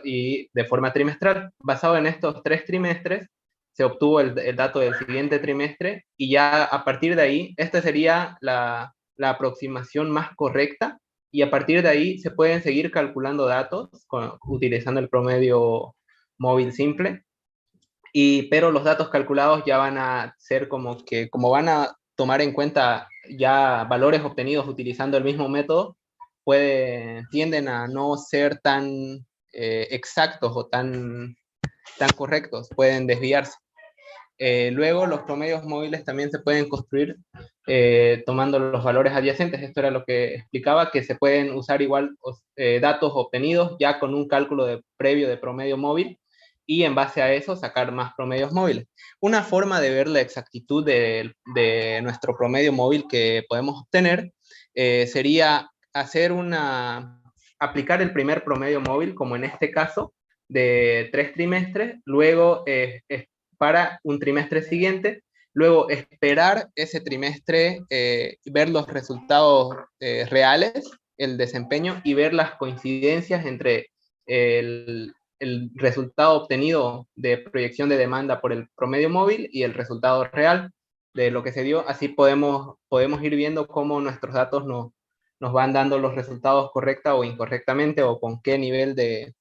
y de forma trimestral, basado en estos 3 trimestres, se obtuvo el dato del siguiente trimestre y ya a partir de ahí, esta sería la aproximación más correcta, y a partir de ahí se pueden seguir calculando datos utilizando el promedio móvil simple, pero los datos calculados ya van a ser como van a tomar en cuenta ya valores obtenidos utilizando el mismo método, tienden a no ser tan exactos o tan correctos, pueden desviarse. Luego los promedios móviles también se pueden construir tomando los valores adyacentes. Esto era lo que explicaba, que se pueden usar igual datos obtenidos ya con un cálculo previo de promedio móvil y en base a eso sacar más promedios móviles. Una forma de ver la exactitud de nuestro promedio móvil que podemos obtener sería aplicar el primer promedio móvil, como en este caso, de 3 trimestres, luego para un trimestre siguiente, luego esperar ese trimestre, ver los resultados reales, el desempeño, y ver las coincidencias entre el resultado obtenido de proyección de demanda por el promedio móvil y el resultado real de lo que se dio. Así podemos ir viendo cómo nuestros datos nos van dando los resultados correcta o incorrectamente, o con qué nivel de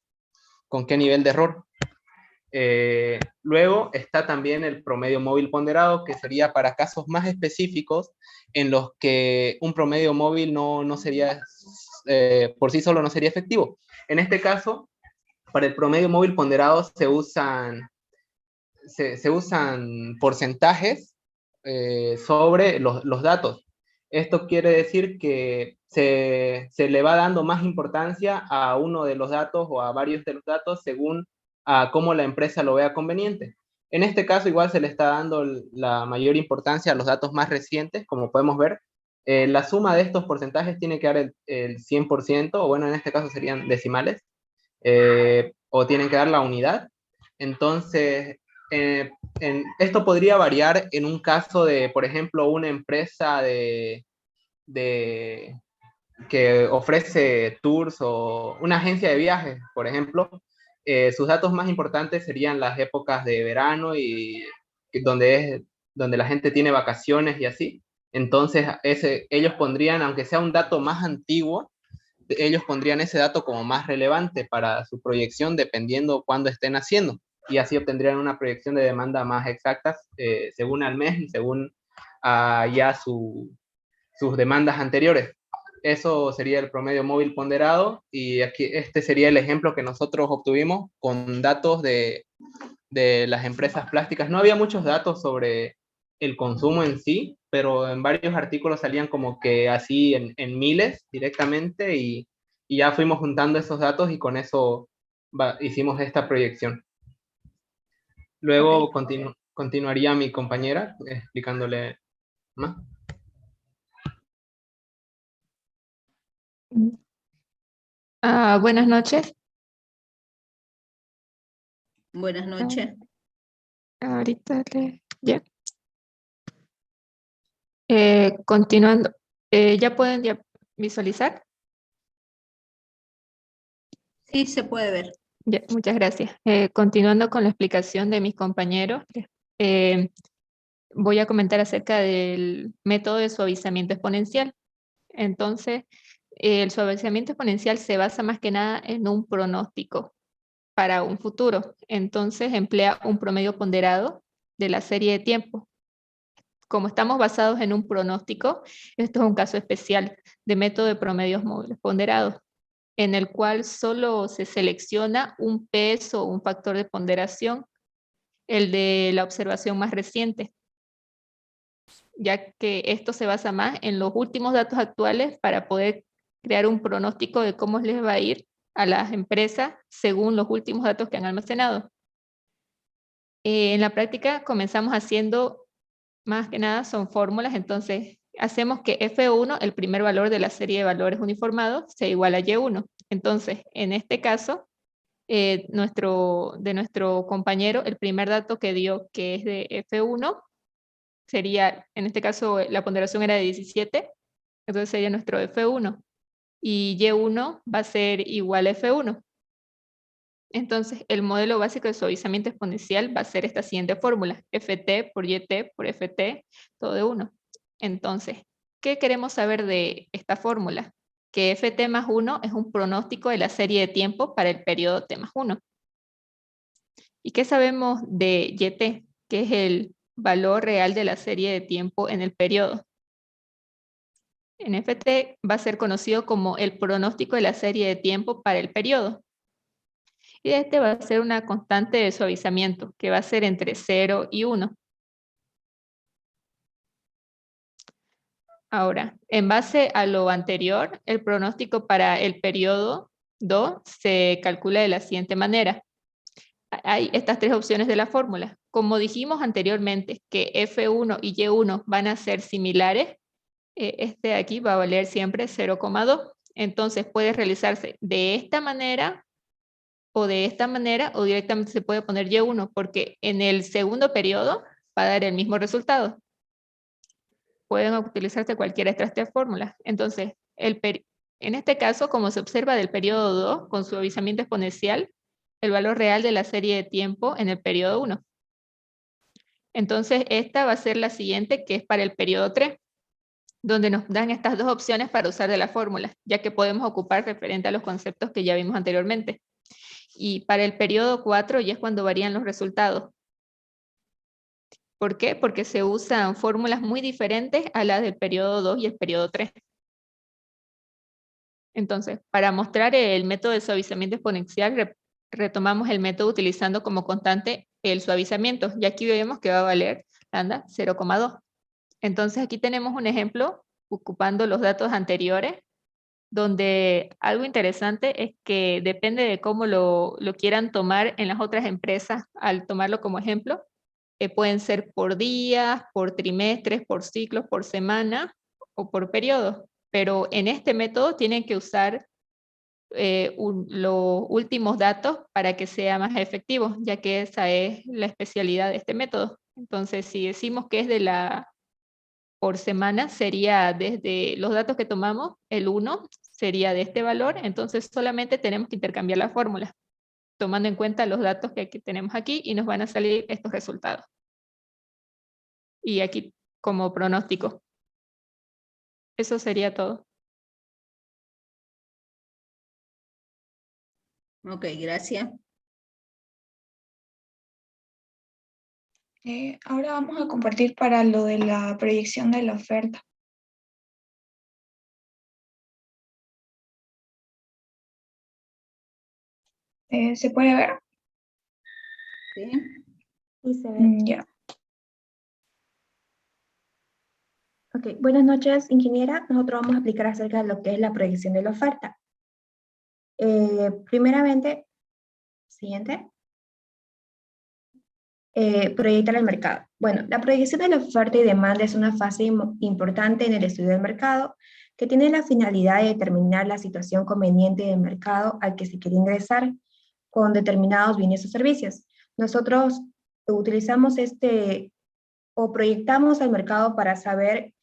error. Luego está también el promedio móvil ponderado, que sería para casos más específicos en los que un promedio móvil no sería, por sí solo no sería efectivo. En este caso, para el promedio móvil ponderado se usan porcentajes sobre los datos. Esto quiere decir que se le va dando más importancia a uno de los datos o a varios de los datos según a cómo la empresa lo vea conveniente. En este caso igual se le está dando la mayor importancia a los datos más recientes, como podemos ver. La suma de estos porcentajes tiene que dar el 100%, o bueno, en este caso serían decimales, o tienen que dar la unidad. Entonces, esto podría variar en un caso de, por ejemplo, una empresa que ofrece tours, o una agencia de viajes, por ejemplo. Sus datos más importantes serían las épocas de verano y donde la gente tiene vacaciones y así. Entonces, ellos pondrían, aunque sea un dato más antiguo, ellos pondrían ese dato como más relevante para su proyección, dependiendo cuándo estén haciendo, y así obtendrían una proyección de demanda más exacta según al mes y según ya sus demandas anteriores. Eso sería el promedio móvil ponderado, y aquí este sería el ejemplo que nosotros obtuvimos con datos de las empresas plásticas. No había muchos datos sobre el consumo en sí, pero en varios artículos salían como que así en miles directamente, y ya fuimos juntando esos datos y con eso hicimos esta proyección. Luego continuaría mi compañera explicándole más. Buenas noches. Buenas noches. Ahorita ya. Continuando, ¿ya pueden visualizar? Sí, se puede ver. Ya, muchas gracias. Continuando con la explicación de mis compañeros, voy a comentar acerca del método de suavizamiento exponencial. Entonces, el suavizamiento exponencial se basa más que nada en un pronóstico para un futuro. Entonces, emplea un promedio ponderado de la serie de tiempo. Como estamos basados en un pronóstico, esto es un caso especial de método de promedios móviles ponderados, en el cual solo se selecciona un peso o un factor de ponderación, el de la observación más reciente, ya que esto se basa más en los últimos datos actuales para poder crear un pronóstico de cómo les va a ir a las empresas según los últimos datos que han almacenado. En la práctica comenzamos haciendo, más que nada son fórmulas, entonces hacemos que F1, el primer valor de la serie de valores uniformados, sea igual a Y1. Entonces, en este caso, de nuestro compañero, el primer dato que dio, que es de F1, sería, en este caso, la ponderación era de 17, entonces sería nuestro F1. Y Y1 va a ser igual a F1. Entonces, el modelo básico de suavizamiento exponencial va a ser esta siguiente fórmula, Ft por Yt por Ft, todo de 1. Entonces, ¿qué queremos saber de esta fórmula? Que Ft más 1 es un pronóstico de la serie de tiempo para el periodo T más 1. ¿Y qué sabemos de Yt? Que es el valor real de la serie de tiempo en el periodo. En Ft va a ser conocido como el pronóstico de la serie de tiempo para el periodo. Y este va a ser una constante de suavizamiento, que va a ser entre 0 y 1. Ahora, en base a lo anterior, el pronóstico para el periodo 2 se calcula de la siguiente manera. Hay estas tres opciones de la fórmula. Como dijimos anteriormente, que F1 y Y1 van a ser similares, este de aquí va a valer siempre 0,2. Entonces puede realizarse de esta manera o de esta manera, o directamente se puede poner Y1, porque en el segundo periodo va a dar el mismo resultado. Pueden utilizarse cualquiera de estas fórmulas. Entonces, en este caso, como se observa del periodo 2, con su suavizamiento exponencial, el valor real de la serie de tiempo en el periodo 1. Entonces, esta va a ser la siguiente, que es para el periodo 3, donde nos dan estas dos opciones para usar de la fórmula, ya que podemos ocupar referente a los conceptos que ya vimos anteriormente. Y para el periodo 4 ya es cuando varían los resultados. ¿Por qué? Porque se usan fórmulas muy diferentes a las del periodo 2 y el periodo 3. Entonces, para mostrar el método de suavizamiento exponencial, retomamos el método utilizando como constante el suavizamiento. Y aquí vemos que va a valer lambda 0,2. Entonces, aquí tenemos un ejemplo ocupando los datos anteriores, donde algo interesante es que depende de cómo lo quieran tomar en las otras empresas, al tomarlo como ejemplo, pueden ser por días, por trimestres, por ciclos, por semana o por periodos. Pero en este método tienen que usar los últimos datos para que sea más efectivo, ya que esa es la especialidad de este método. Entonces, si decimos que es por semana, sería desde los datos que tomamos, el 1 sería de este valor, entonces solamente tenemos que intercambiar la fórmula, tomando en cuenta los datos que tenemos aquí y nos van a salir estos resultados. Y aquí como pronóstico. Eso sería todo. Ok, gracias. Ahora vamos a compartir para lo de la proyección de la oferta. ¿Se puede ver? ¿Sí? Sí, se ve. Ya. Ok, buenas noches, ingeniera. Nosotros vamos a explicar acerca de lo que es la proyección de la oferta. Primeramente, siguiente. Proyectar el mercado. Bueno, la proyección de la oferta y demanda es una fase importante en el estudio del mercado que tiene la finalidad de determinar la situación conveniente del mercado al que se quiere ingresar con determinados bienes o servicios. Nosotros utilizamos o proyectamos al mercado para saber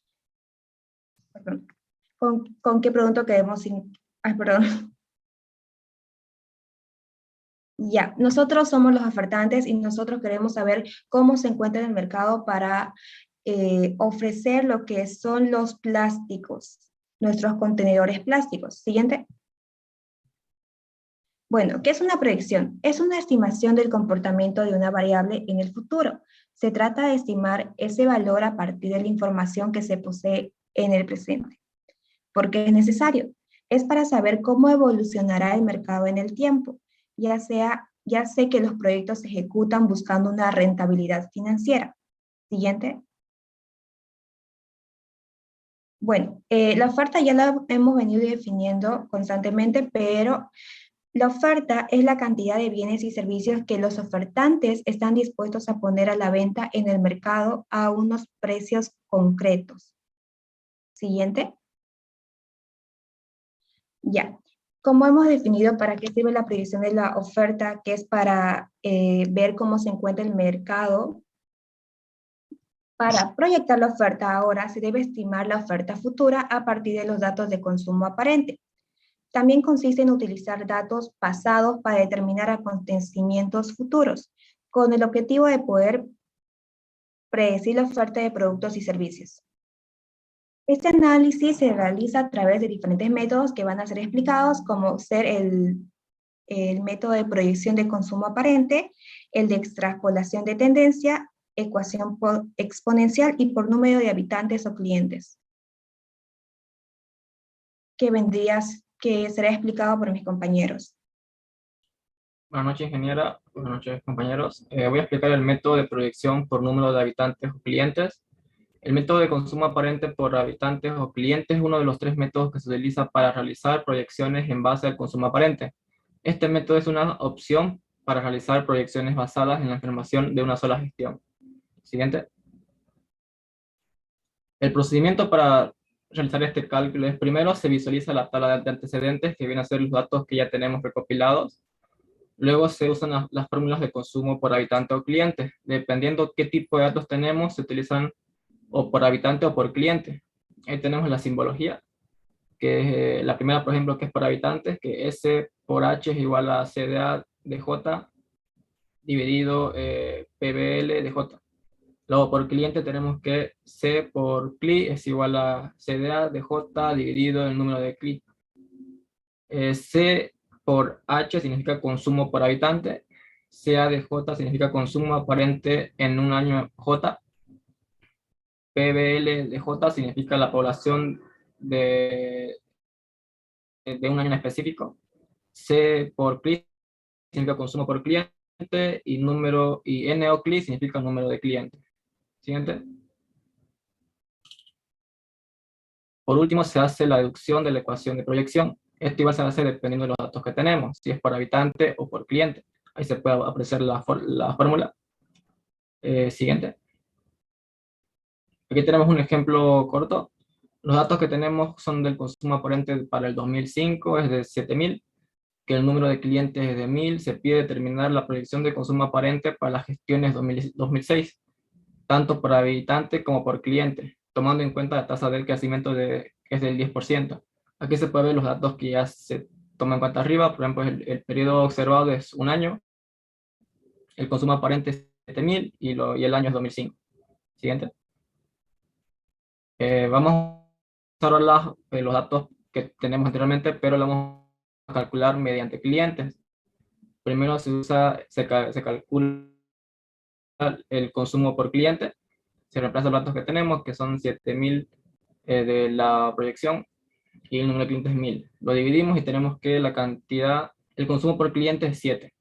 con qué producto queremos... Ya, nosotros somos los ofertantes y nosotros queremos saber cómo se encuentra en el mercado para ofrecer lo que son los plásticos, nuestros contenedores plásticos. Siguiente. Bueno, ¿qué es una proyección? Es una estimación del comportamiento de una variable en el futuro. Se trata de estimar ese valor a partir de la información que se posee en el presente. ¿Por qué es necesario? Es para saber cómo evolucionará el mercado en el tiempo. Ya sé que los proyectos se ejecutan buscando una rentabilidad financiera. Siguiente. Bueno, la oferta ya la hemos venido definiendo constantemente, pero la oferta es la cantidad de bienes y servicios que los ofertantes están dispuestos a poner a la venta en el mercado a unos precios concretos. Siguiente. Ya. Como hemos definido para qué sirve la proyección de la oferta, que es para ver cómo se encuentra el mercado, para proyectar la oferta ahora se debe estimar la oferta futura a partir de los datos de consumo aparente. También consiste en utilizar datos pasados para determinar acontecimientos futuros, con el objetivo de poder predecir la oferta de productos y servicios. Este análisis se realiza a través de diferentes métodos que van a ser explicados, como ser el método de proyección de consumo aparente, el de extrapolación de tendencia, ecuación exponencial y por número de habitantes o clientes, que será explicado por mis compañeros. Buenas noches, ingeniera. Buenas noches, compañeros. Voy a explicar el método de proyección por número de habitantes o clientes. El método de consumo aparente por habitantes o clientes es uno de los 3 métodos que se utiliza para realizar proyecciones en base al consumo aparente. Este método es una opción para realizar proyecciones basadas en la información de una sola gestión. Siguiente. El procedimiento para realizar este cálculo es: primero se visualiza la tabla de antecedentes, que viene a ser los datos que ya tenemos recopilados. Luego se usan las fórmulas de consumo por habitante o cliente. Dependiendo qué tipo de datos tenemos, se utilizan o por habitante o por cliente. Ahí tenemos la simbología, que es la primera, por ejemplo, que es por habitantes, que S por H es igual a CDA de J dividido PBL de J. Luego por cliente tenemos que C por CLI es igual a CDA de J dividido el número de CLI. C por H significa consumo por habitante. CA de J significa consumo aparente en un año J. PBL de J significa la población de un año en específico. C por CLI significa consumo por cliente y N o CLI significa número de clientes. Siguiente. Por último, se hace la deducción de la ecuación de proyección. Esto igual se hace dependiendo de los datos que tenemos, si es por habitante o por cliente. Ahí se puede apreciar la fórmula. Siguiente. Aquí tenemos un ejemplo corto. Los datos que tenemos son del consumo aparente para el 2005, es de 7.000, que el número de clientes es de 1.000. Se pide determinar la proyección de consumo aparente para las gestiones 2006, tanto por habitante como por cliente, tomando en cuenta la tasa del crecimiento que es del 10%. Aquí se puede ver los datos que ya se toman en cuenta arriba. Por ejemplo, el periodo observado es un año, el consumo aparente es 7.000 y el año es 2005. Siguiente. Vamos a ahora los datos que tenemos anteriormente, pero lo vamos a calcular mediante clientes. Primero se calcula el consumo por cliente. Se reemplazan los datos que tenemos, que son 7.000 de la proyección, y el número de clientes es 1.000. Lo dividimos y tenemos que la cantidad, el consumo por cliente es 7.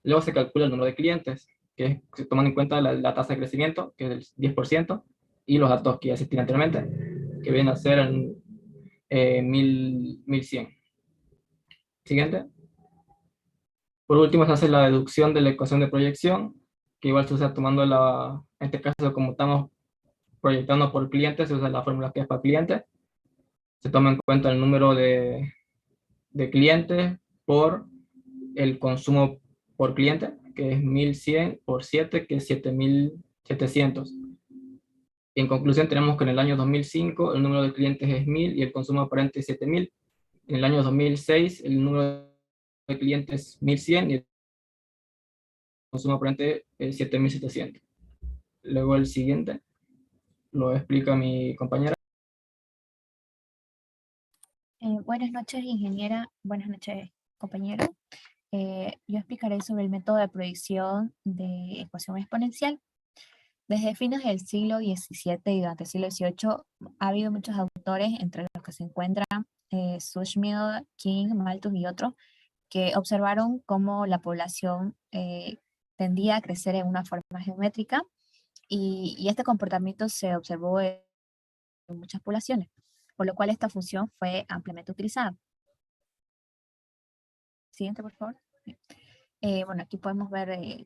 Luego se calcula el número de clientes, que se toman en cuenta la tasa de crecimiento, que es del 10%, y los datos que ya existían anteriormente, que vienen a ser 1.100. Siguiente. Por último, se hace la deducción de la ecuación de proyección, que igual se usa tomando en este caso, como estamos proyectando por cliente, se usa la fórmula que es para cliente. Se toma en cuenta el número de clientes por el consumo por cliente, que es 1.100 por 7, que es 7.700. Y en conclusión tenemos que en el año 2005 el número de clientes es 1.000 y el consumo aparente es 7.000. En el año 2006 el número de clientes es 1.100 y el consumo aparente es 7.700. Luego el siguiente lo explica mi compañera. Buenas noches, ingeniera. Buenas noches, compañero. Yo explicaré sobre el método de predicción de ecuación exponencial. Desde fines del siglo XVII y durante el siglo XVIII ha habido muchos autores, entre los que se encuentran Schwarzschild, King, Malthus y otros, que observaron cómo la población tendía a crecer en una forma geométrica y este comportamiento se observó en muchas poblaciones, por lo cual esta función fue ampliamente utilizada. Siguiente, por favor. Bueno, aquí podemos ver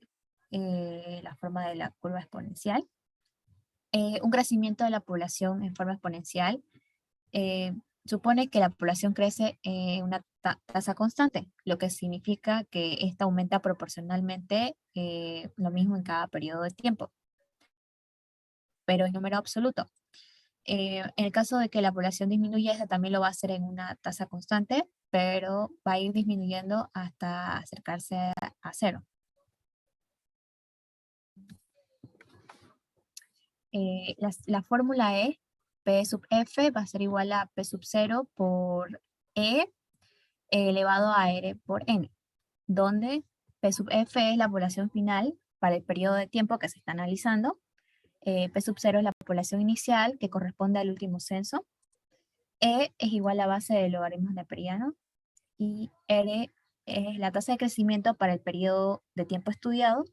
la forma de la curva exponencial. Un crecimiento de la población en forma exponencial supone que la población crece en una tasa constante, lo que significa que esta aumenta proporcionalmente lo mismo en cada periodo de tiempo, pero en número absoluto. En el caso de que la población disminuya, esta también lo va a hacer en una tasa constante, pero va a ir disminuyendo hasta acercarse a cero. La fórmula es P sub F va a ser igual a P sub 0 por E elevado a R por N, donde P sub F es la población final para el periodo de tiempo que se está analizando, P sub 0 es la población inicial que corresponde al último censo, E es igual a base de logaritmos neperianos y R es la tasa de crecimiento para el periodo de tiempo estudiado,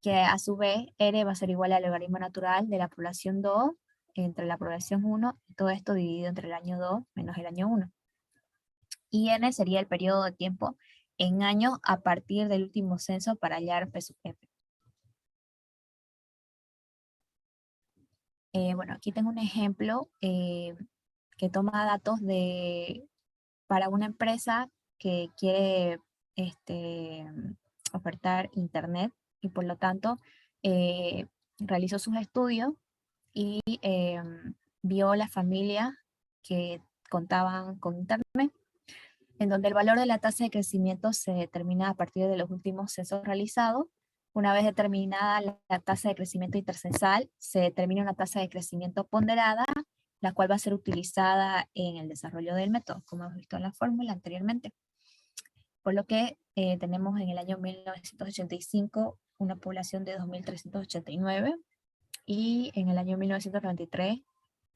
que a su vez R va a ser igual al logaritmo natural de la población 2 entre la población 1, y todo esto dividido entre el año 2 menos el año 1. Y N sería el periodo de tiempo en años a partir del último censo para hallar P sub F. Bueno, aquí tengo un ejemplo que toma datos para una empresa que quiere ofertar internet y por lo tanto realizó sus estudios y vio las familias que contaban con internet, en donde el valor de la tasa de crecimiento se determina a partir de los últimos censos realizados. Una vez determinada la tasa de crecimiento intercensal, se determina una tasa de crecimiento ponderada, la cual va a ser utilizada en el desarrollo del método, como hemos visto en la fórmula anteriormente. Por lo que tenemos en el año 1985 una población de 2.389 y en el año 1993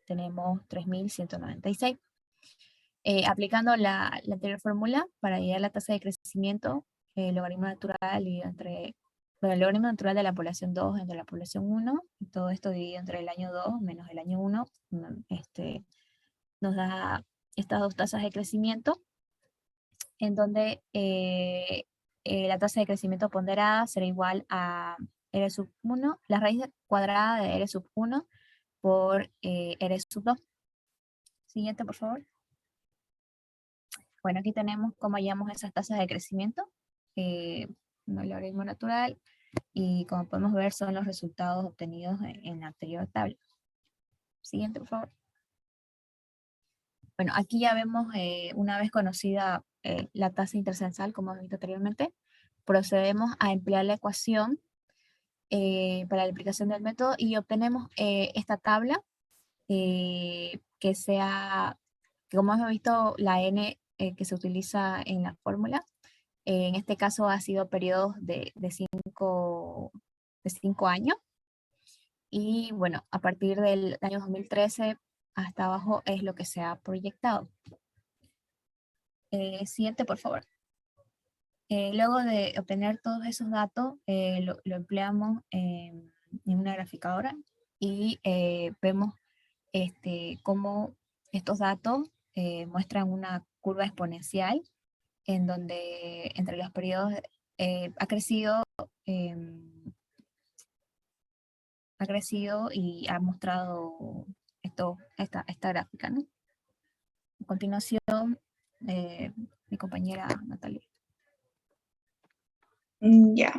tenemos 3.196. Aplicando la anterior fórmula para hallar la tasa de crecimiento, el logaritmo natural dividido entre, bueno, el logaritmo natural de la población 2 entre la población 1, y todo esto dividido entre el año 2 menos el año 1, nos da estas dos tasas de crecimiento, en donde la tasa de crecimiento ponderada será igual a R sub 1, la raíz cuadrada de R sub 1 por R sub 2. Siguiente, por favor. Bueno, aquí tenemos cómo hallamos esas tasas de crecimiento, el logaritmo natural, y como podemos ver son los resultados obtenidos en la anterior tabla. Siguiente, por favor. Bueno, aquí ya vemos, una vez conocida la tasa intercensal, como hemos visto anteriormente, procedemos a emplear la ecuación para la aplicación del método y obtenemos esta tabla que sea, como hemos visto, la n que se utiliza en la fórmula. En este caso ha sido periodos de 5 años. Y bueno, a partir del año 2013 hasta abajo es lo que se ha proyectado. Siguiente, por favor. Luego de obtener todos esos datos, lo empleamos en una graficadora y vemos cómo estos datos muestran una curva exponencial en donde entre los periodos ha crecido y ha mostrado esta gráfica, ¿no? A continuación, mi compañera Natalia. Ya.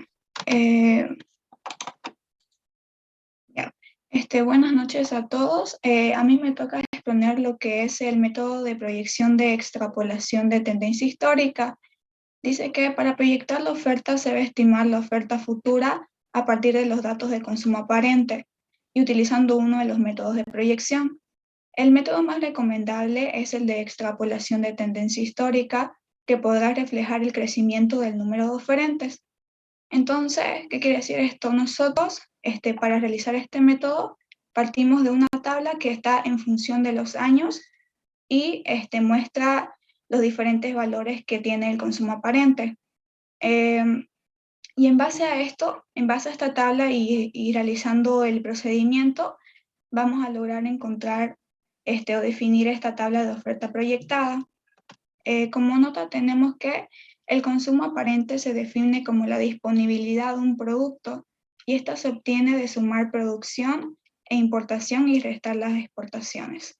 Buenas noches a todos. A mí me toca exponer lo que es el método de proyección de extrapolación de tendencia histórica. Dice que para proyectar la oferta se debe estimar la oferta futura a partir de los datos de consumo aparente y utilizando uno de los métodos de proyección. El método más recomendable es el de extrapolación de tendencia histórica, que podrá reflejar el crecimiento del número de oferentes. Entonces, ¿qué quiere decir esto? Nosotros, para realizar este método, partimos de una tabla que está en función de los años y muestra los diferentes valores que tiene el consumo aparente. Y en base a esto, en base a esta tabla y realizando el procedimiento, vamos a lograr encontrar o definir esta tabla de oferta proyectada. Como nota tenemos que el consumo aparente se define como la disponibilidad de un producto y esta se obtiene de sumar producción e importación y restar las exportaciones.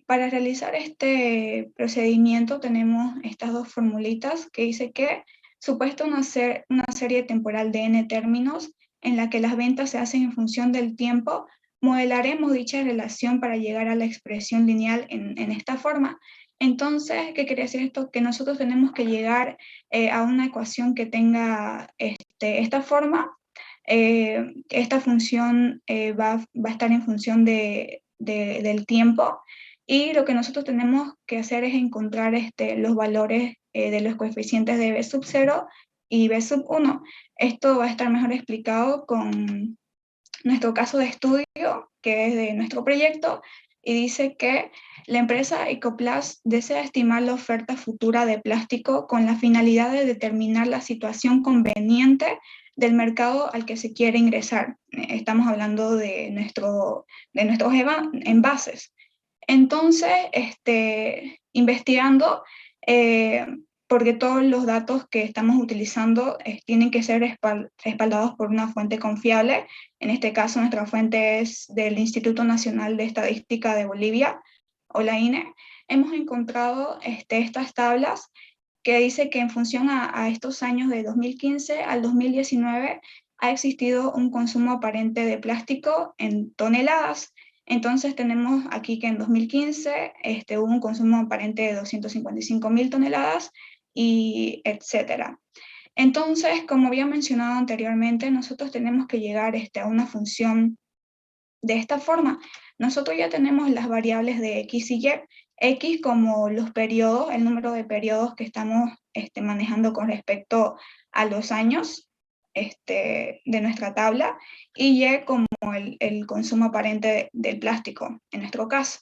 Para realizar este procedimiento tenemos estas dos formulitas que dice que supuesta una serie temporal de n términos en la que las ventas se hacen en función del tiempo, modelaremos dicha relación para llegar a la expresión lineal en esta forma. Entonces, ¿qué quiere decir esto? Que nosotros tenemos que llegar a una ecuación que tenga esta forma. Esta función va a estar en función del tiempo y lo que nosotros tenemos que hacer es encontrar los valores de los coeficientes de B sub 0 y B sub 1. Esto va a estar mejor explicado con nuestro caso de estudio, que es de nuestro proyecto, y dice que la empresa Ecoplast desea estimar la oferta futura de plástico con la finalidad de determinar la situación conveniente del mercado al que se quiere ingresar. Estamos hablando de nuestros envases. Entonces, investigando, porque todos los datos que estamos utilizando tienen que ser respaldados por una fuente confiable. En este caso, nuestra fuente es del Instituto Nacional de Estadística de Bolivia, o la INE. Hemos encontrado estas tablas que dice que en función a estos años de 2015 al 2019 ha existido un consumo aparente de plástico en toneladas. Entonces tenemos aquí que en 2015 hubo un consumo aparente de 255.000 toneladas y etcétera. Entonces, como había mencionado anteriormente, nosotros tenemos que llegar a una función de esta forma. Nosotros ya tenemos las variables de X y Y. X como los periodos, el número de periodos que estamos manejando con respecto a los años de nuestra tabla, y Y como el consumo aparente del plástico, en nuestro caso.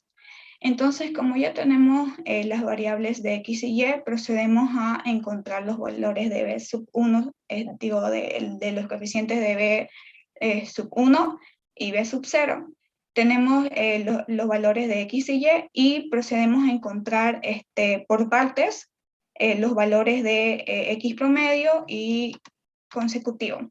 Entonces, como ya tenemos las variables de X y Y, procedemos a encontrar los valores de B sub 1, de los coeficientes de B sub 1 y B sub 0. Tenemos los valores de X y Y procedemos a encontrar por partes los valores de X promedio y consecutivo.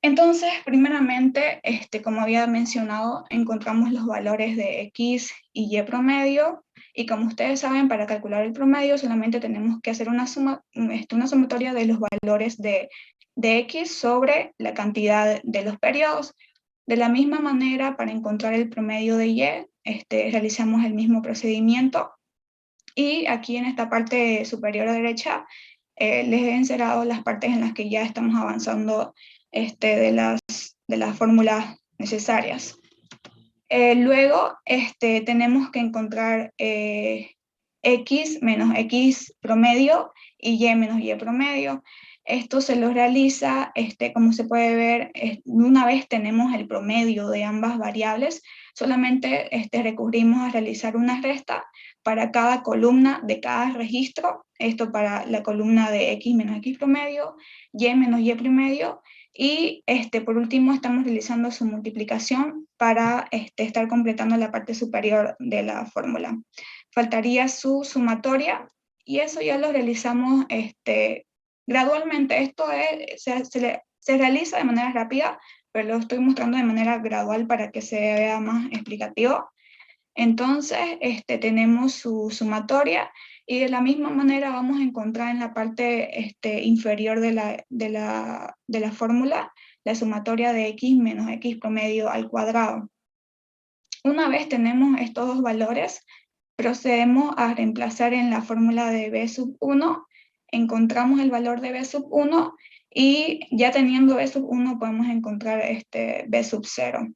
Entonces, primeramente, como había mencionado, encontramos los valores de X y Y promedio, y como ustedes saben, para calcular el promedio solamente tenemos que hacer una sumatoria de los valores de X sobre la cantidad de los periodos. De la misma manera, para encontrar el promedio de Y, realizamos el mismo procedimiento, y aquí en esta parte superior a derecha, les he encerrado las partes en las que ya estamos avanzando de las fórmulas necesarias. Luego tenemos que encontrar X menos X promedio y Y menos Y promedio. Esto se lo realiza, como se puede ver, una vez tenemos el promedio de ambas variables, solamente recurrimos a realizar una resta para cada columna de cada registro, esto para la columna de X menos X promedio, Y menos Y promedio, y por último estamos realizando su multiplicación para estar completando la parte superior de la fórmula. Faltaría su sumatoria, y eso ya lo realizamos gradualmente. Esto se realiza de manera rápida, pero lo estoy mostrando de manera gradual para que se vea más explicativo. Entonces, tenemos su sumatoria, y de la misma manera vamos a encontrar en la parte inferior de la fórmula la sumatoria de X menos X promedio al cuadrado. Una vez tenemos estos dos valores, procedemos a reemplazar en la fórmula de B sub 1, encontramos el valor de B sub 1, y ya teniendo B sub 1 podemos encontrar B sub 0.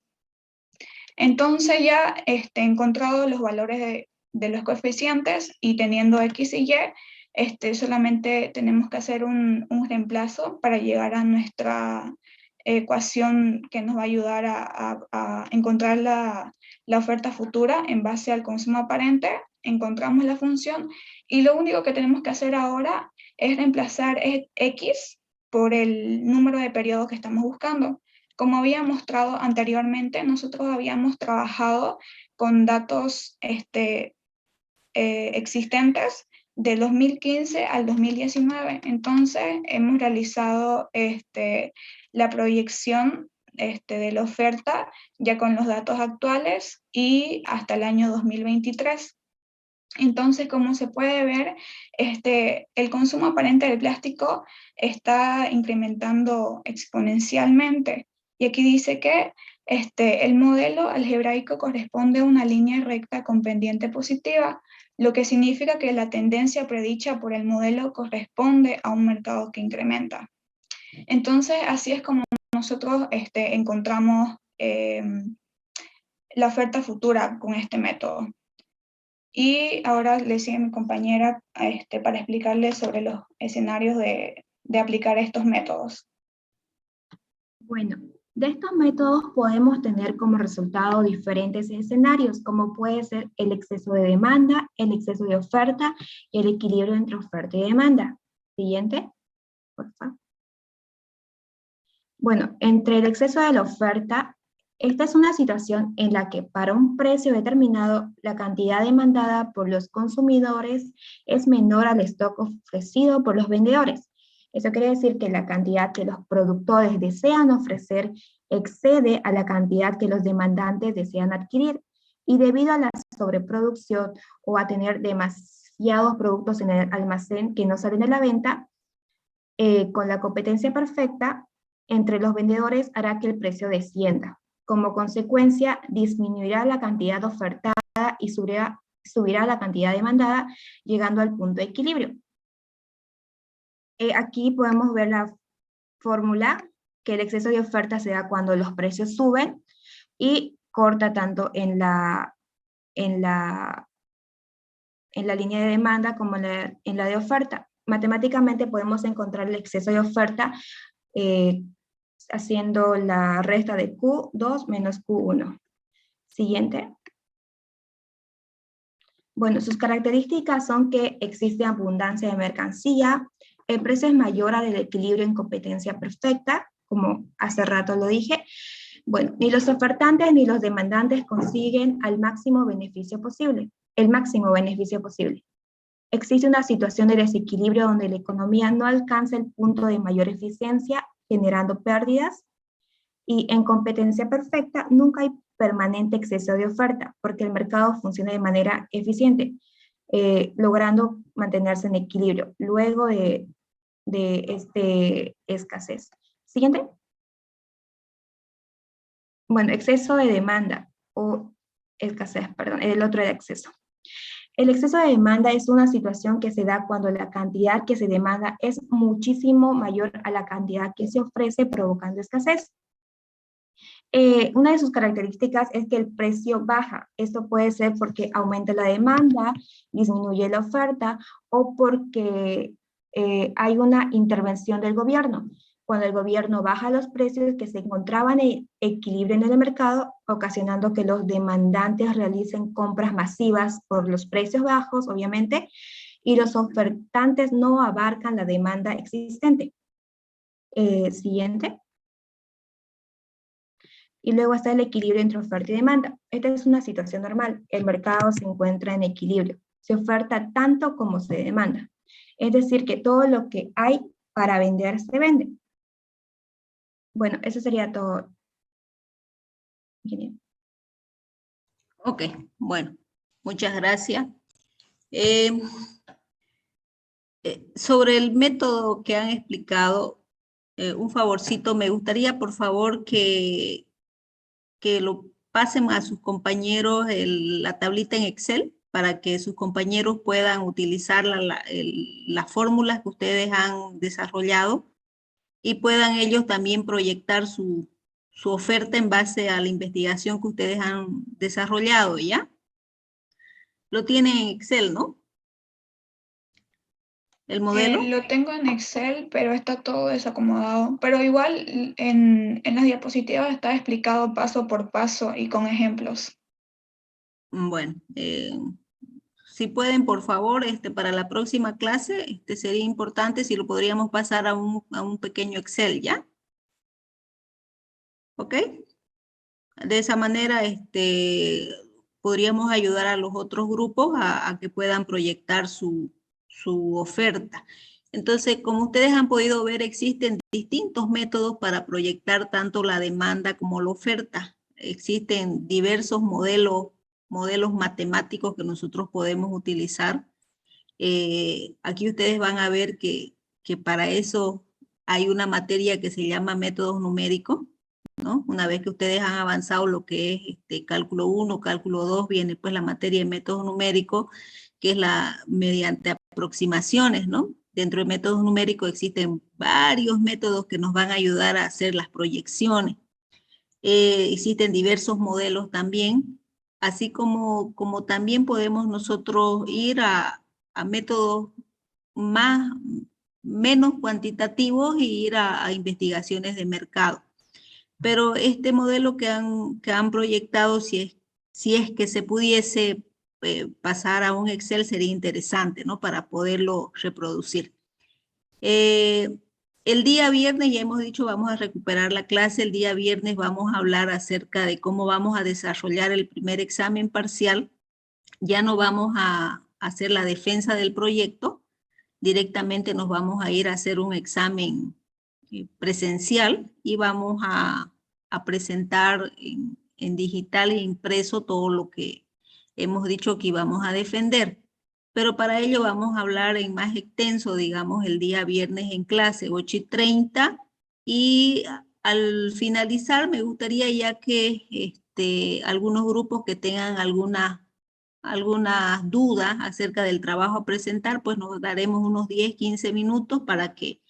Entonces ya encontrado los valores de los coeficientes y teniendo X y Y, solamente tenemos que hacer un reemplazo para llegar a nuestra ecuación que nos va a ayudar a encontrar la oferta futura en base al consumo aparente. Encontramos la función, y lo único que tenemos que hacer ahora es reemplazar X por el número de periodos que estamos buscando. Como había mostrado anteriormente, nosotros habíamos trabajado con datos existentes del 2015 al 2019. Entonces, hemos realizado la proyección de la oferta ya con los datos actuales y hasta el año 2023. Entonces, como se puede ver, el consumo aparente del plástico está incrementando exponencialmente. Y aquí dice que el modelo algebraico corresponde a una línea recta con pendiente positiva, lo que significa que la tendencia predicha por el modelo corresponde a un mercado que incrementa. Entonces, así es como nosotros encontramos la oferta futura con este método. Y ahora le sigue mi compañera para explicarles sobre los escenarios de aplicar estos métodos. Bueno, de estos métodos podemos tener como resultado diferentes escenarios, como puede ser el exceso de demanda, el exceso de oferta y el equilibrio entre oferta y demanda. Siguiente, por favor. Bueno, entre el exceso de la oferta, esta es una situación en la que para un precio determinado la cantidad demandada por los consumidores es menor al stock ofrecido por los vendedores. Eso quiere decir que la cantidad que los productores desean ofrecer excede a la cantidad que los demandantes desean adquirir, y debido a la sobreproducción o a tener demasiados productos en el almacén que no salen a la venta, con la competencia perfecta entre los vendedores hará que el precio descienda. Como consecuencia, disminuirá la cantidad ofertada y subirá la cantidad demandada, llegando al punto de equilibrio. Aquí podemos ver la fórmula, que el exceso de oferta se da cuando los precios suben y corta tanto en la línea de demanda como en la de oferta. Matemáticamente podemos encontrar el exceso de oferta haciendo la resta de Q2 menos Q1. Siguiente. Bueno, sus características son que existe abundancia de mercancía, el precio es mayor al equilibrio en competencia perfecta, como hace rato lo dije. Bueno, ni los ofertantes ni los demandantes consiguen el máximo beneficio posible. Existe una situación de desequilibrio donde la economía no alcanza el punto de mayor eficiencia, generando pérdidas, y en competencia perfecta nunca hay permanente exceso de oferta, porque el mercado funciona de manera eficiente, logrando mantenerse en equilibrio luego de escasez. Siguiente. Bueno, exceso de demanda o escasez, perdón, el otro de exceso. El exceso de demanda es una situación que se da cuando la cantidad que se demanda es muchísimo mayor a la cantidad que se ofrece, provocando escasez. Una de sus características es que el precio baja. Esto puede ser porque aumenta la demanda, disminuye la oferta o porque hay una intervención del gobierno. Cuando el gobierno baja los precios que se encontraban en equilibrio en el mercado, ocasionando que los demandantes realicen compras masivas por los precios bajos, obviamente, y los ofertantes no abarcan la demanda existente. Siguiente. Y luego está el equilibrio entre oferta y demanda. Esta es una situación normal. El mercado se encuentra en equilibrio. Se oferta tanto como se demanda. Es decir, que todo lo que hay para vender se vende. Bueno, eso sería todo. Ok, bueno, muchas gracias. Sobre el método que han explicado, un favorcito, me gustaría por favor que lo pasen a sus compañeros la tablita en Excel para que sus compañeros puedan utilizar las fórmulas que ustedes han desarrollado y puedan ellos también proyectar su oferta en base a la investigación que ustedes han desarrollado, ¿ya? Lo tienen en Excel, ¿no? ¿El modelo? Lo tengo en Excel, pero está todo desacomodado. Pero igual en las diapositivas está explicado paso por paso y con ejemplos. Bueno, si pueden, por favor, para la próxima clase, sería importante si lo podríamos pasar a un pequeño Excel, ¿ya? ¿Ok? De esa manera, podríamos ayudar a los otros grupos a que puedan proyectar su oferta. Entonces, como ustedes han podido ver, existen distintos métodos para proyectar tanto la demanda como la oferta. Existen diversos modelos matemáticos que nosotros podemos utilizar. Aquí ustedes van a ver que para eso hay una materia que se llama métodos numéricos, ¿no? Una vez que ustedes han avanzado lo que es cálculo 1, cálculo 2, viene pues la materia de métodos numéricos, que es mediante aproximaciones, ¿no? Dentro de métodos numéricos existen varios métodos que nos van a ayudar a hacer las proyecciones. Existen diversos modelos también, así como también podemos nosotros ir a métodos menos cuantitativos y ir a investigaciones de mercado. Pero este modelo que han proyectado, si es que se pudiese pasar a un Excel, sería interesante, ¿no? Para poderlo reproducir. El día viernes, ya hemos dicho, vamos a recuperar la clase. El día viernes vamos a hablar acerca de cómo vamos a desarrollar el primer examen parcial. Ya no vamos a hacer la defensa del proyecto. Directamente nos vamos a ir a hacer un examen presencial y vamos a presentar en digital e impreso todo lo que hemos dicho que íbamos a defender. Pero para ello vamos a hablar en más extenso, digamos, el día viernes en clase, 8:30. Y al finalizar, me gustaría ya que algunos grupos que tengan algunas dudas acerca del trabajo a presentar, pues nos daremos unos 10, 15 minutos para que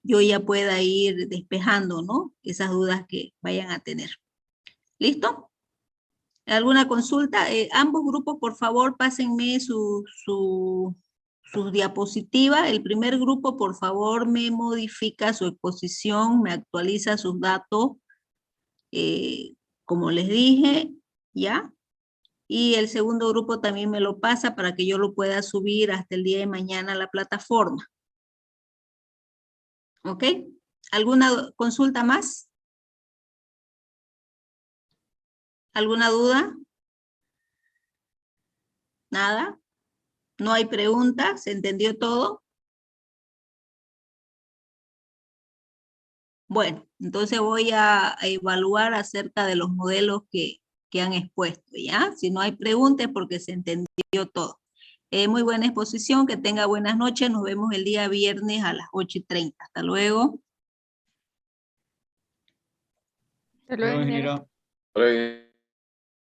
yo ya pueda ir despejando, ¿no? Esas dudas que vayan a tener. ¿Listo? ¿Alguna consulta? Ambos grupos, por favor, pásenme sus diapositivas. El primer grupo, por favor, me modifica su exposición, me actualiza sus datos, como les dije, ¿ya? Y el segundo grupo también me lo pasa para que yo lo pueda subir hasta el día de mañana a la plataforma. ¿Ok? ¿Alguna consulta más? ¿Alguna duda? ¿Nada? ¿No hay preguntas? ¿Se entendió todo? Bueno, entonces voy a evaluar acerca de los modelos que han expuesto, ¿ya? Si no hay preguntas, porque se entendió todo. Muy buena exposición, que tenga buenas noches. Nos vemos el día viernes a las 8:30. Hasta luego. Hasta luego, ingeniero. Hola.